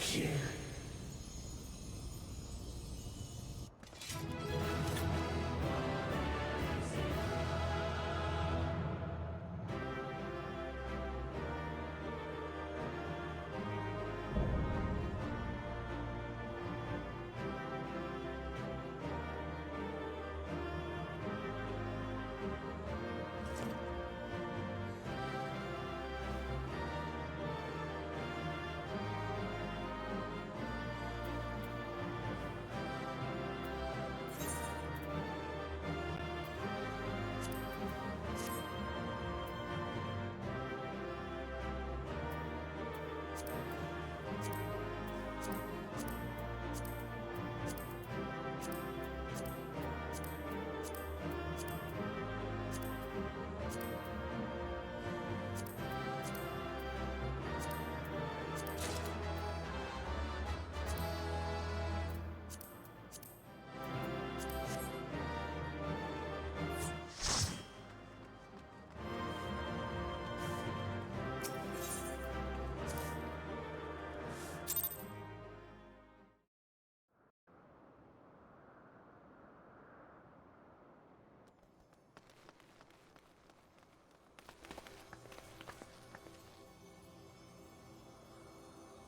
thank you.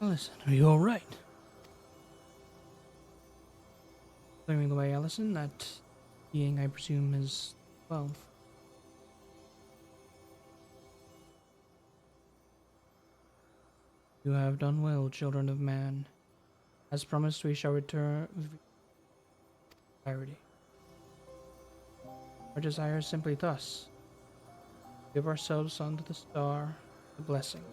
Allison, are you alright? Clearing away, Allison. That being, I presume, is 12. You have done well, children of man. As promised, we shall return clarity. Our desire is simply thus: give ourselves unto the star, the blessing.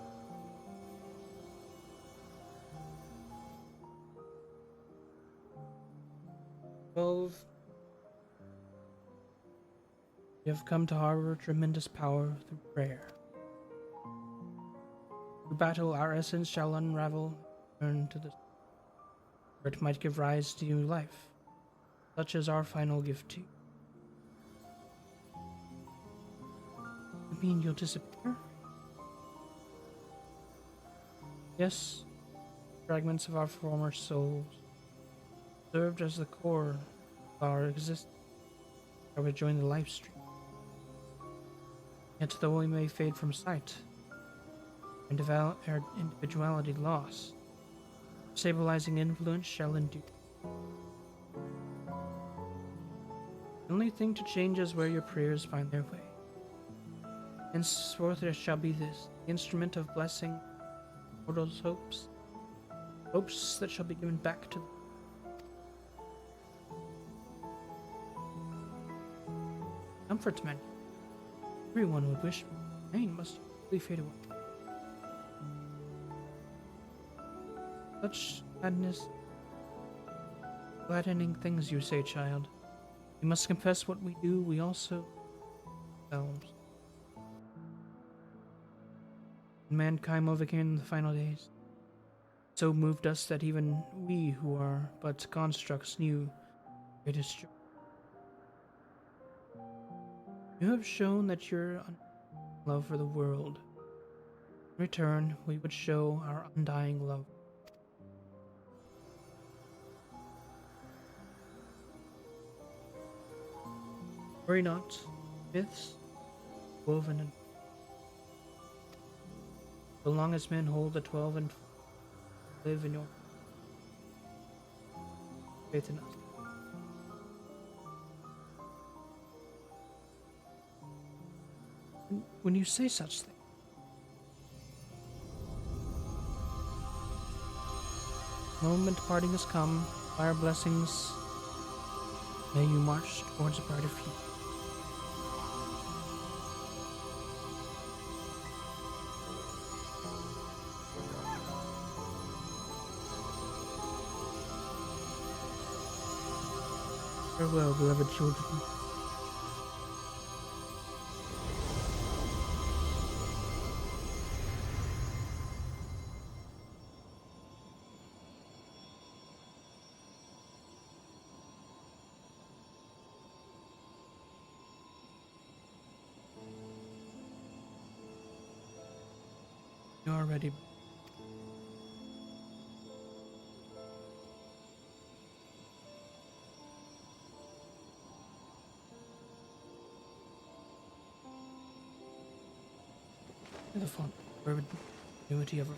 You have come to harbor tremendous power through prayer. Through battle, our essence shall unravel, turn to the where it might give rise to new life. Such is our final gift to you. You mean you'll disappear? Yes, fragments of our former souls served as the core of our existence. I would join the life stream. Yet though we may fade from sight, and our individuality lost, stabilizing influence shall endure. The only thing to change is where your prayers find their way. Henceforth there shall be this, the instrument of blessing, mortals' hopes, hopes that shall be given back to them. Comfort many. Everyone would wish pain must quickly fade away. Such sadness, gladdening things you say, child. We must confess what we do, we also ourselves. Mankind overcame in the final days. So moved us that even we who are but constructs knew greatest joy. You have shown that your love for the world. In return, we would show our undying love. Worry not, myths, woven and so long as men hold the 12 and live in your faith in us. When you say such things, the moment parting has come. By our blessings, may you march towards a brighter future. Farewell, beloved children. You are ready. the font perpetuity of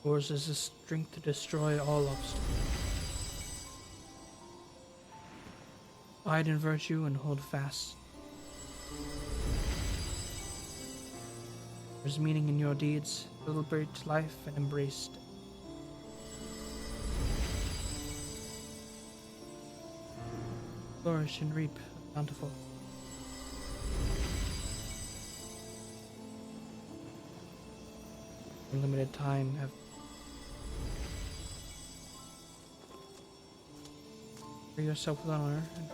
yours is the strength to destroy all obstacles. Abide in virtue and hold fast. There's meaning in your deeds. Celebrate life and embrace it. Flourish and reap bountiful. In limited time have for yourself with honor and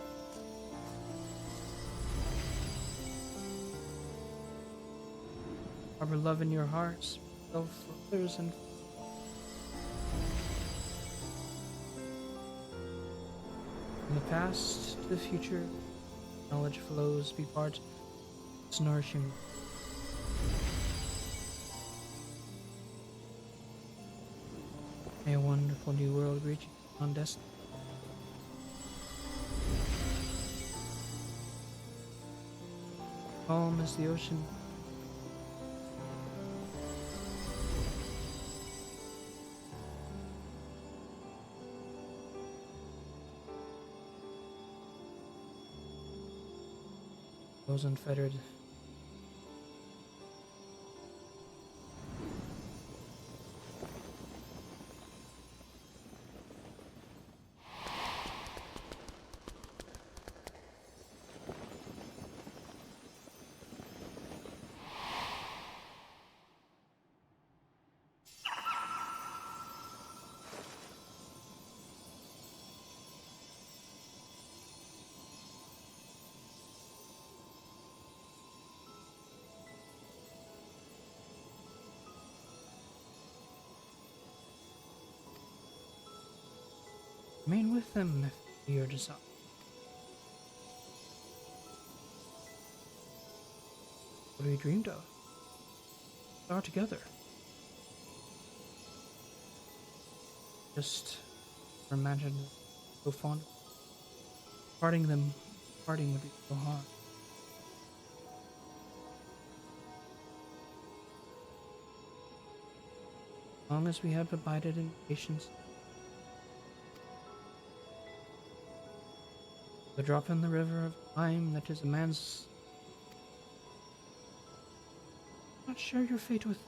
harbor love in your hearts, love for others, and from the past to the future, knowledge flows, be part, it's nourishing. May a wonderful new world reach you on destiny. Calm as the ocean. Goes unfettered. Remain with them if your desire. What we dreamed of. We are together. Just imagine so fond. Parting would be so hard. As long as we have abided in patience, the drop in the river of time that is a man's. Not share your fate with.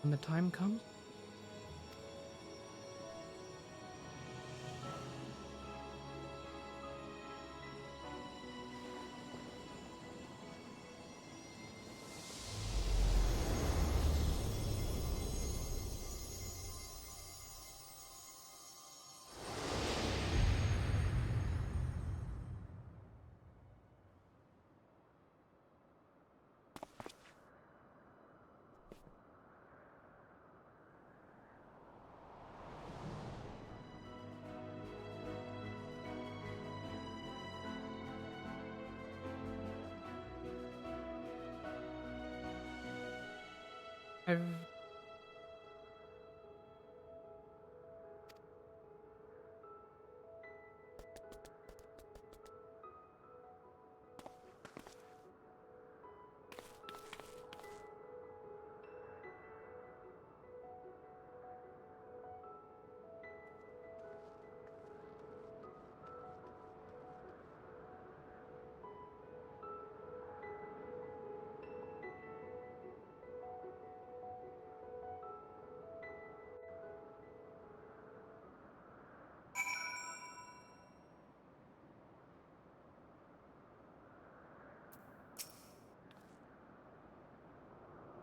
When the time comes, I've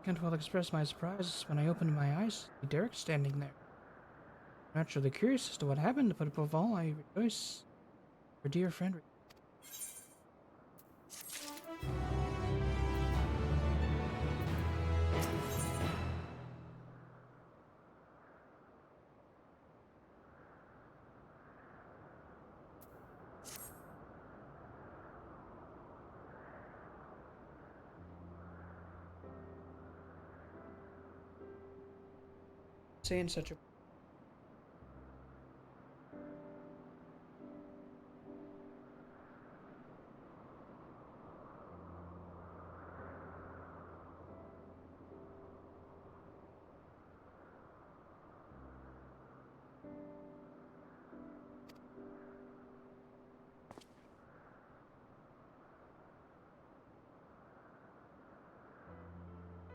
can't well express my surprise when I opened my eyes to see Derek standing there. Naturally curious as to what happened, but above all, I rejoice for dear friend. saying such a...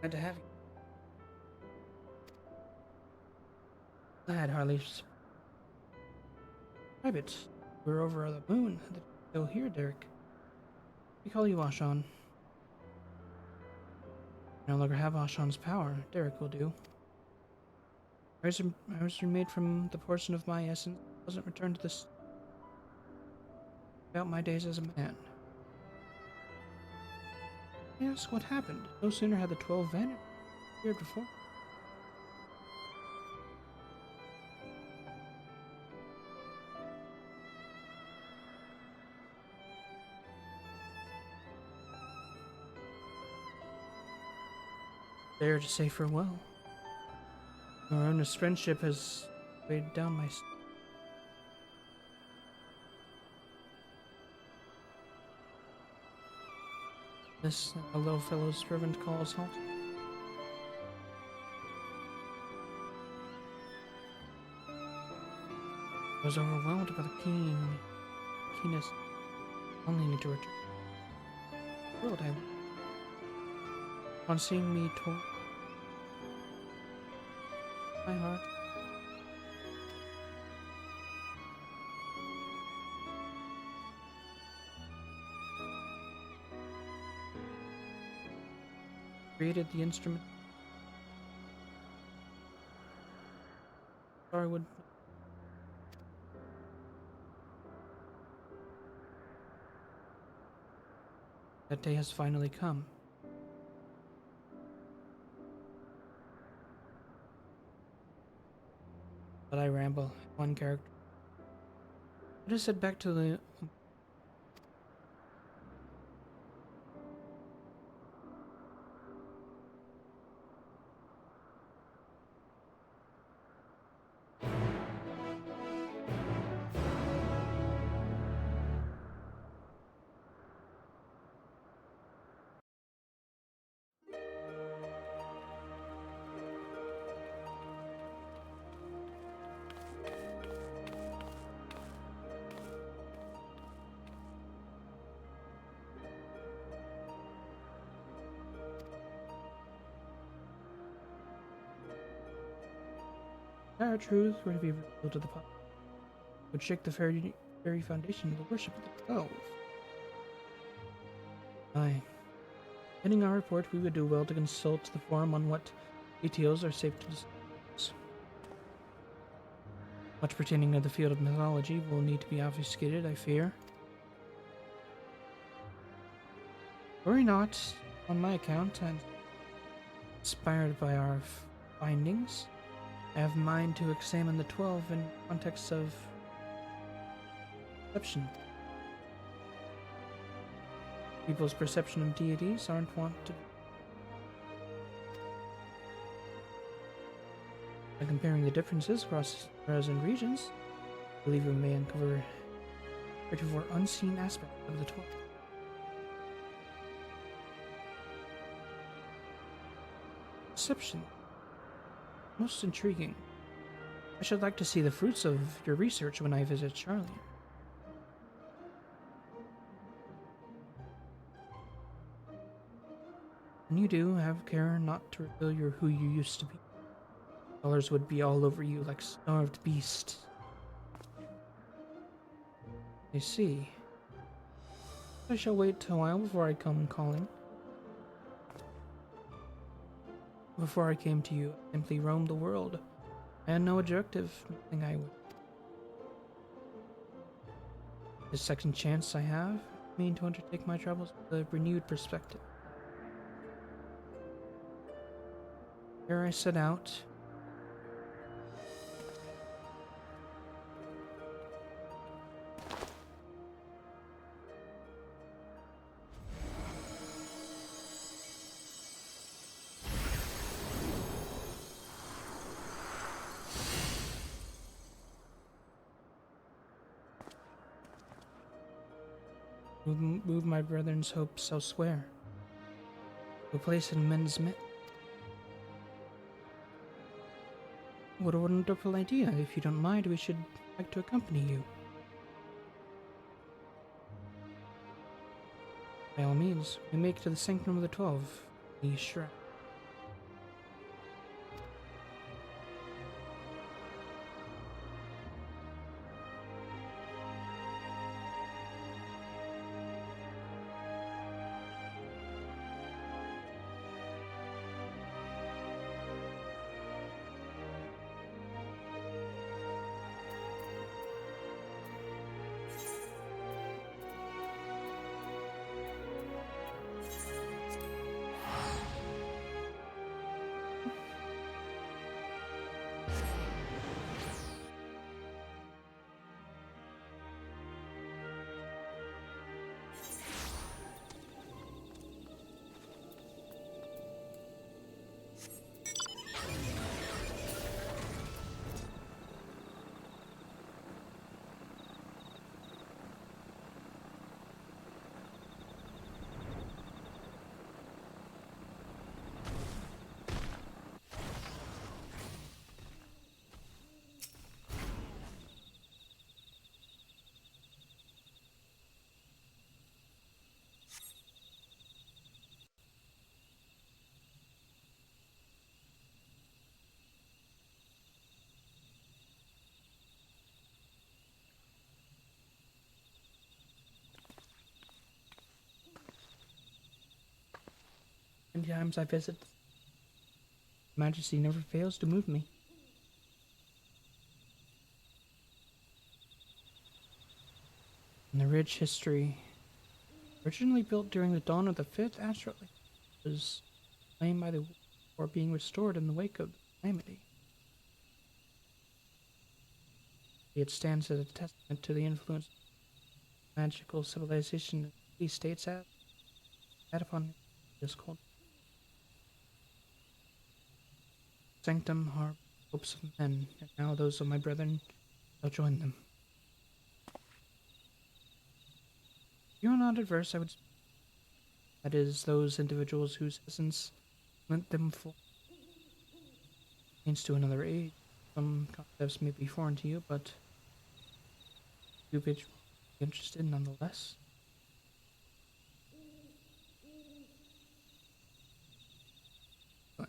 Glad to have you. Glad hardly... Private. We're over the moon. Still here, Derek. We call you Ashan. No longer have Ashan's power. Derek will do. I was remade from the portion of my essence that wasn't returned to this about my days as a man. Yes, what happened? No sooner had the 12 vanished appeared before. There to say farewell. Our earnest friendship has weighed down my... This little fellow's fervent calls halt. I was overwhelmed by the keenness. Only need to return. World I on seeing me torn my heart. Created the instrument. Sorry, would that day has finally come. But I ramble. One character. I just head back to the... Our truth were to be revealed to the public, would shake the very foundation of the worship of the 12. Aye. Pending our report, we would do well to consult the forum on what details are safe to discuss. Much pertaining to the field of mythology will need to be obfuscated, I fear. Worry not, on my account, and inspired by our findings, I have mind to examine the 12 in context of perception. People's perception of deities aren't wont to... By comparing the differences across eras and regions, I believe we may uncover heretofore unseen aspects of the 12. Perception. Most intriguing. I should like to see the fruits of your research when I visit Charlie. When you do, have care not to reveal who you used to be. Colors would be all over you like starved beasts. I see. I shall wait a while before I come calling. Before I came to you, I simply roamed the world. I had no objective, nothing I would. This second chance I have, I mean to undertake my travels with a renewed perspective. Here I set out. Move my brethren's hopes elsewhere. To place in men's midst. What a wonderful idea. If you don't mind, we should like to accompany you. By all means, we make it to the Sanctum of the 12, the shrine. Many times I visit, Majesty never fails to move me. And the rich history, originally built during the dawn of the 5th asteroid, was claimed by the war being restored in the wake of the calamity. It stands as a testament to the influence of magical civilization these states have had upon this culture. Sanctum are hopes of men, and now those of my brethren shall join them. If you are not adverse, I would. That is, those individuals whose essence lent them full means to another age. Some concepts may be foreign to you, but you be interested nonetheless. But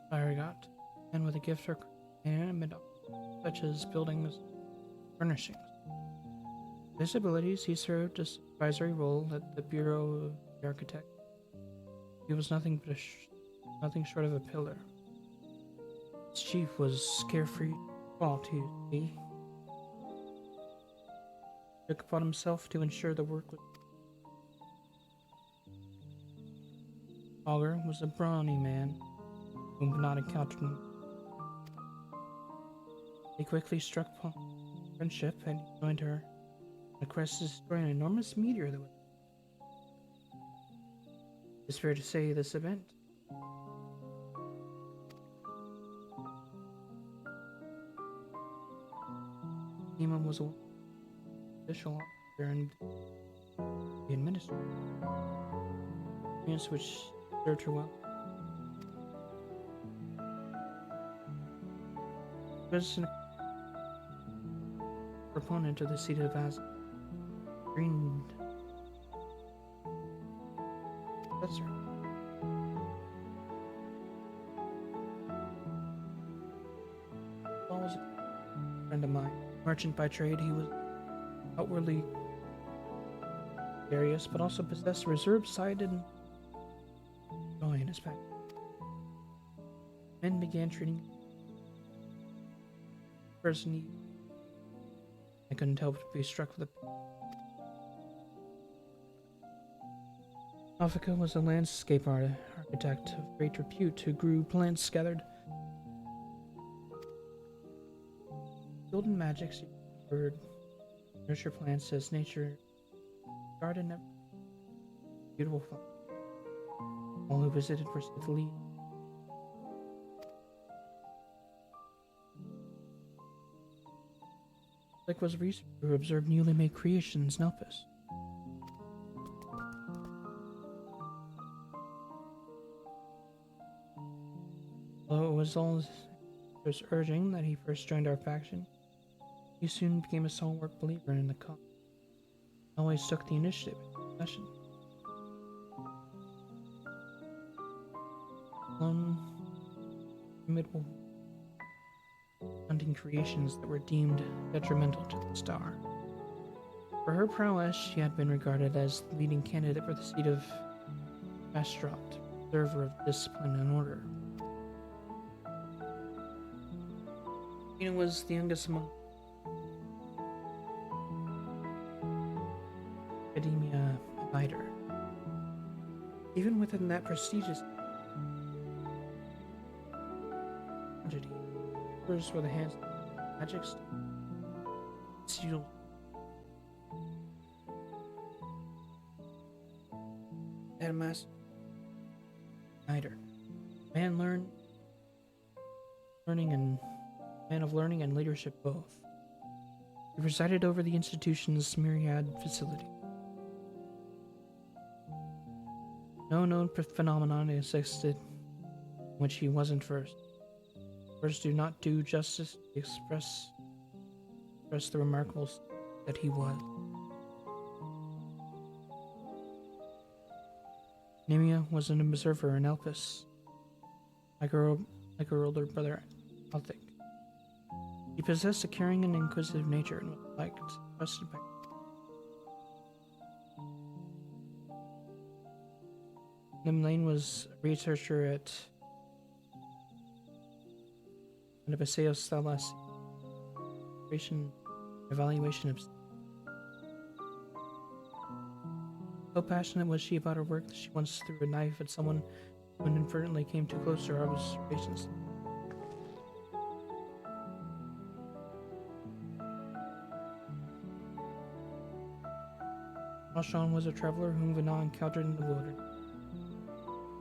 Fire got, and with a gift for inanimate such as buildings, furnishings. His abilities, he served a supervisory role at the Bureau of the Architect. He was nothing but nothing short of a pillar. His chief was carefree fault, he took upon himself to ensure the work was. Augur was a brawny man whom not encountered him. They quickly struck upon friendship and joined her on a quest to destroy an enormous meteor that was. It's fair to say this event Ema was an official officer and the administrator, which served her well. Was an proponent of the seat of Az Green. That's right. friend of mine. Merchant by trade, he was outwardly gregarious, but also possessed a reserved side and joy in his back. Men began treating him as a person he... I couldn't help but be struck with a... Africa was a landscape architect of great repute who grew plants gathered. Golden magics bird nurture plants as nature garden never beautiful flower. All who visited were said to leave. Like was a researcher who observed newly made creations in Elpis. Although it was all his urging that he first joined our faction, he soon became a stalwart believer in the cause. Always took the initiative in discussion. Alone, formidable hunting creations that were deemed detrimental to the star. For her prowess, she had been regarded as the leading candidate for the seat of Astaroth, preserver of discipline and order. Tina was the youngest among Academia Abiter. Even within that prestigious tragedy, hers were the hands of magic sealed. Had a master Abiter. Man of learning and leadership both. He presided over the institution's myriad facility. No known phenomenon existed in which he wasn't first. Words do not do justice to express the remarkable that he was. Nemia was an observer in Elpis, like her older brother Althic. He possessed a caring and inquisitive nature and was liked, trusted by Nimlane was a researcher at Anabaseos Thalas evaluation of. So passionate was she about her work that she once threw a knife at someone who inadvertently came too close to her observations. Alshon was a traveler whom Vana encountered in the wilderness.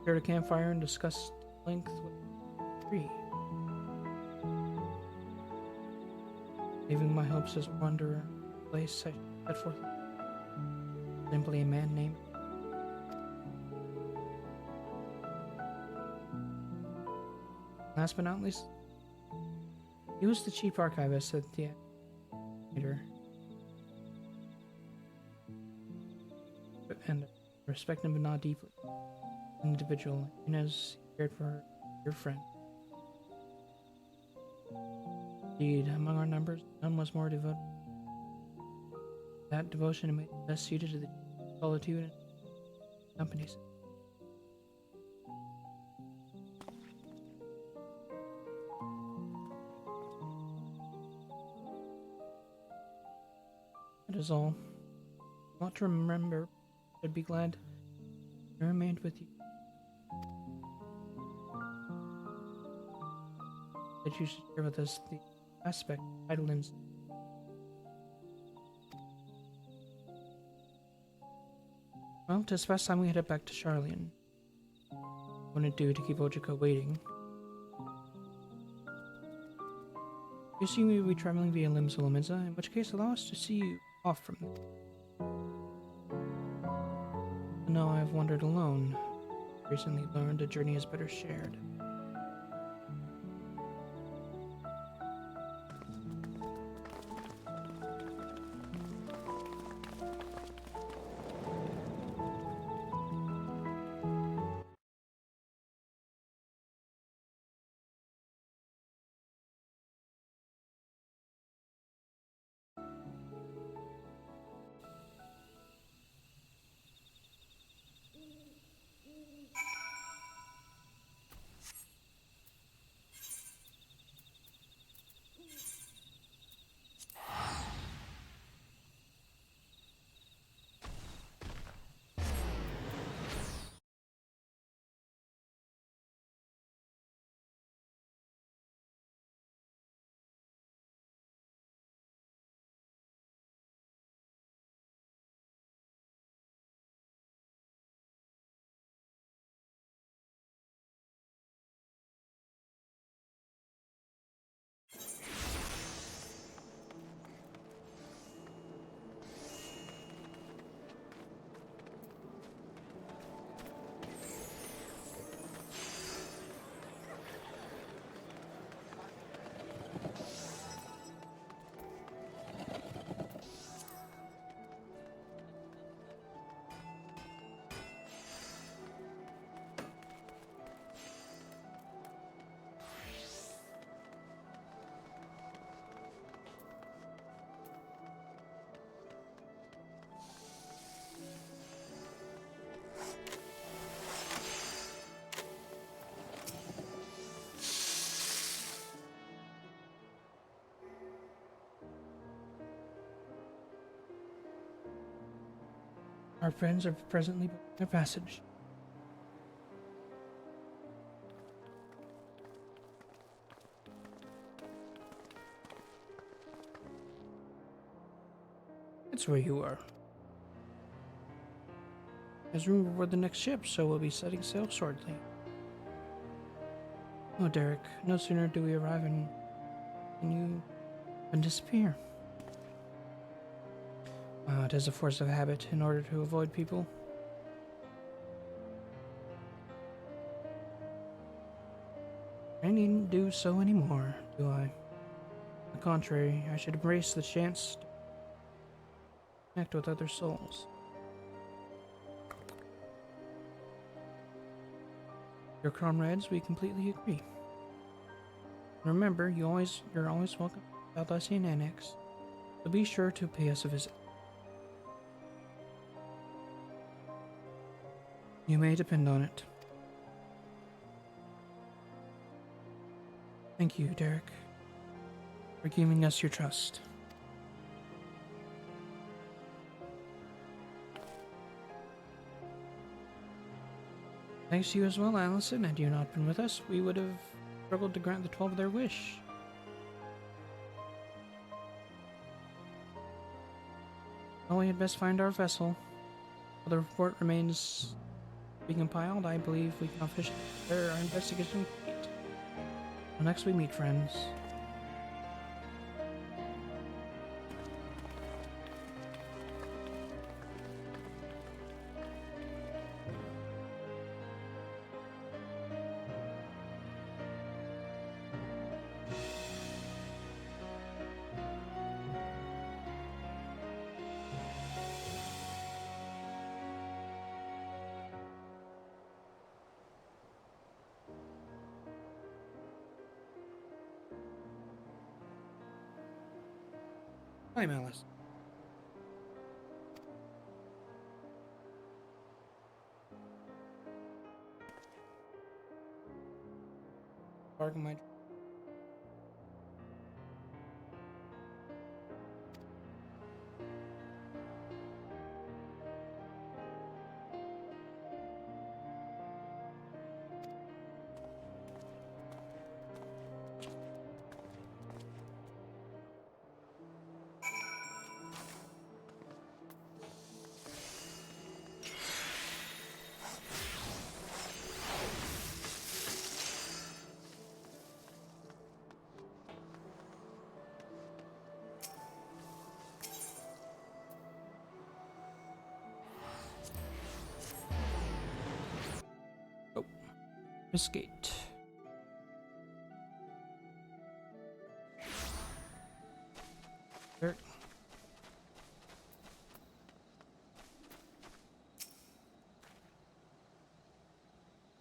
Shared a campfire and discussed length with a tree. Leaving my hopes as a wanderer, place I set forth simply a man named. Last but not least, he was the chief archivist at the theater. And respect him but not deeply. An individual, Inez cared for her dear friend. Indeed, among our numbers, none was more devoted. That devotion made him best suited to the solitude and companies. That is all. Not to remember, I'd be glad I remained with you. That you should share with us the aspect of idleness. Well, 'tis past time we headed back to Charlian. What it do to keep Ojiko waiting? You see, we will be traveling via Limsa, in which case allow us to see you off from there. No, I have wandered alone. Recently learned a journey is better shared. Our friends are presently blocking their passage. That's where you are. There's room aboard the next ship, so we'll be setting sail shortly. Oh, Derek, no sooner do we arrive than you disappear. It is a force of habit in order to avoid people. I needn't do so anymore, do I? On the contrary, I should embrace the chance to connect with other souls. Your comrades, we completely agree. Remember, you're always welcome to Atlassian Annex, so be sure to pay us a visit. You may depend on it. Thank you, Derek, for giving us your trust. Thanks to you as well, Allison. Had you not been with us, we would have struggled to grant the 12 their wish. Well, we had best find our vessel. While the report remains being compiled, I believe we can officially declare our investigation complete. Well, next we meet, friends. Hi, Alice. Bargain my. Gate. There.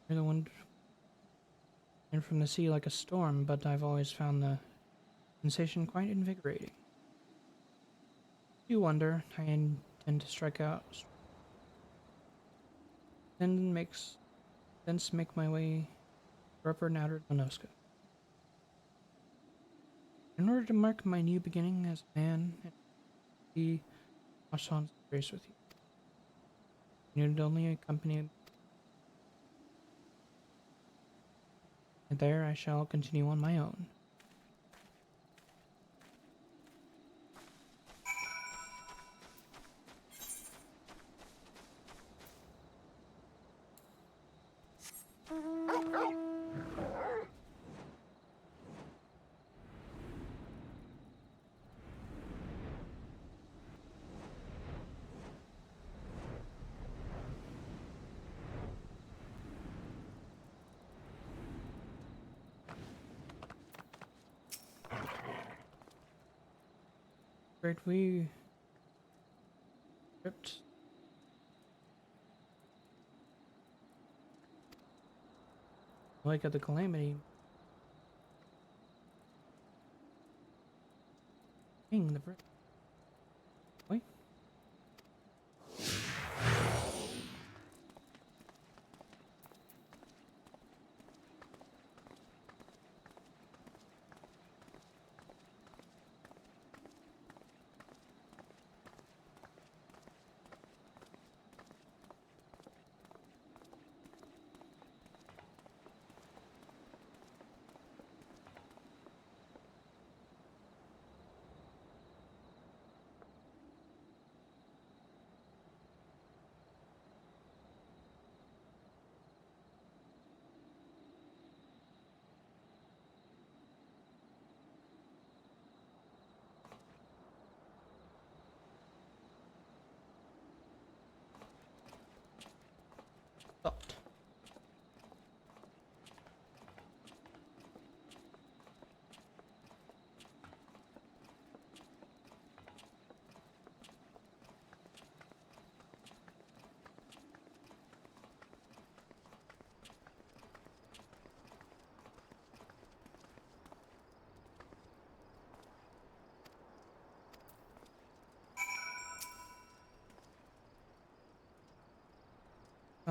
You're the one in from the sea like a storm, but I've always found the sensation quite invigorating. You wonder, I intend to strike out, thence make my way to upper and outer Donoska. In order to mark my new beginning as a man and be Ashan's grace with you. You need only accompany, and there I shall continue on my own. Great, we ripped. Like at the Calamity. King the Brit. Wait.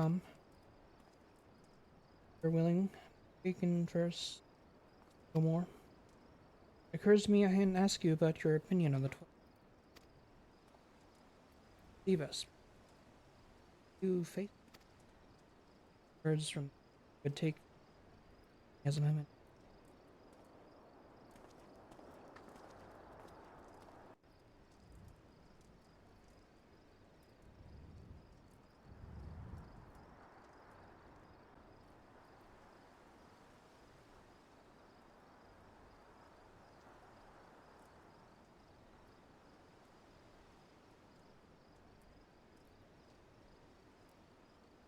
come. If you're willing, we can first go more. It occurs to me I hadn't asked you about your opinion on the 12. Leave us. You face words from could take as a moment.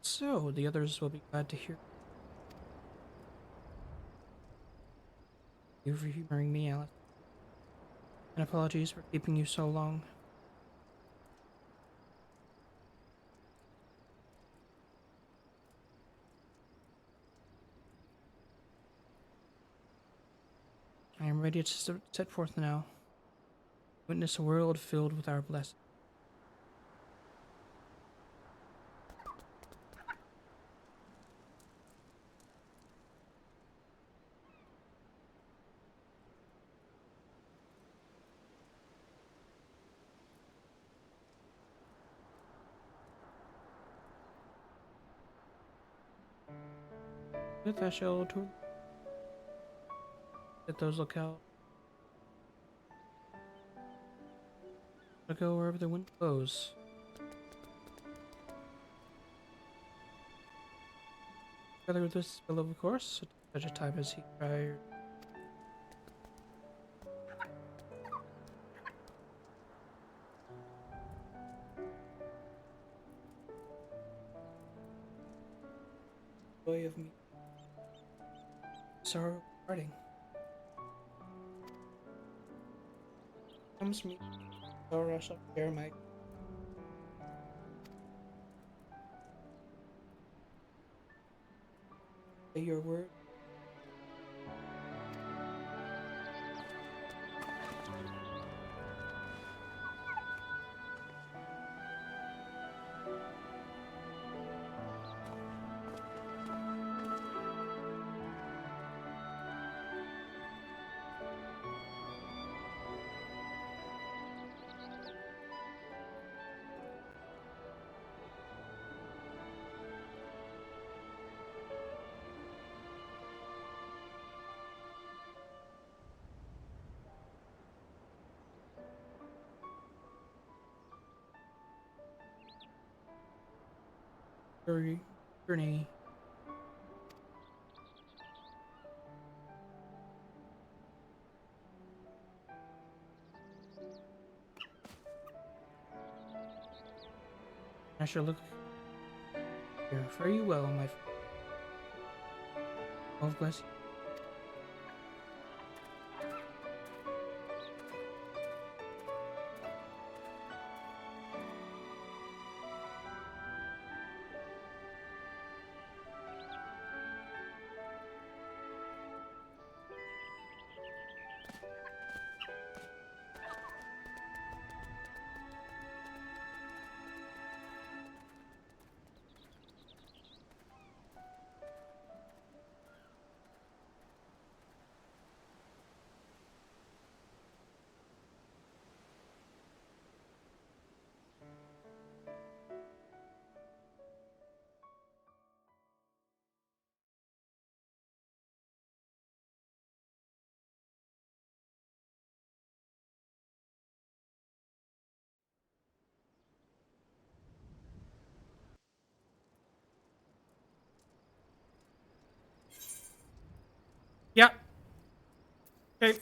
So, the others will be glad to hear you for humoring me, Alice. And apologies for keeping you so long. I am ready to set forth now. Witness a world filled with our blessing. With I shall to let those look out. I'll go wherever the wind blows. Together with this fellow, of course, at such a time as he tried. Joy of me. Sorrow of parting. Comes me. Sorrow I shall bear my. Say your word. Journey. I shall look here. Fare you well, my friend. God bless you. Yeah. Okay.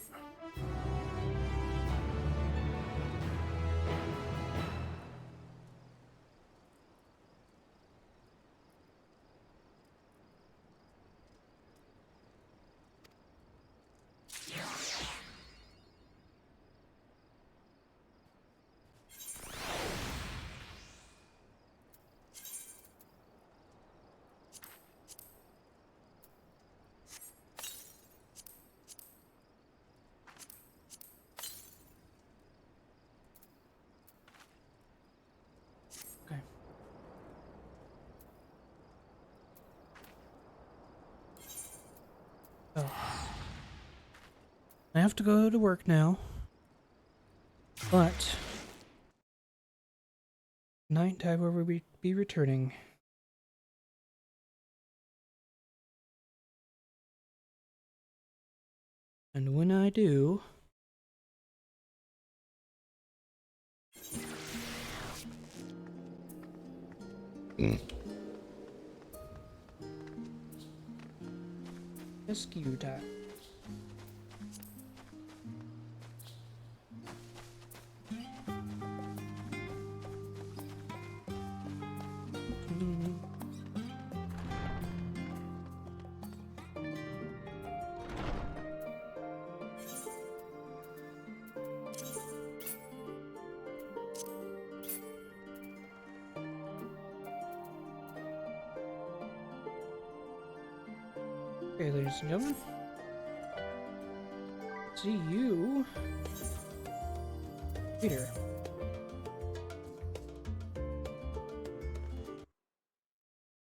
I have to go to work now. But tonight I will be returning. And when I do, MSQ time. Okay, ladies and gentlemen. See you later.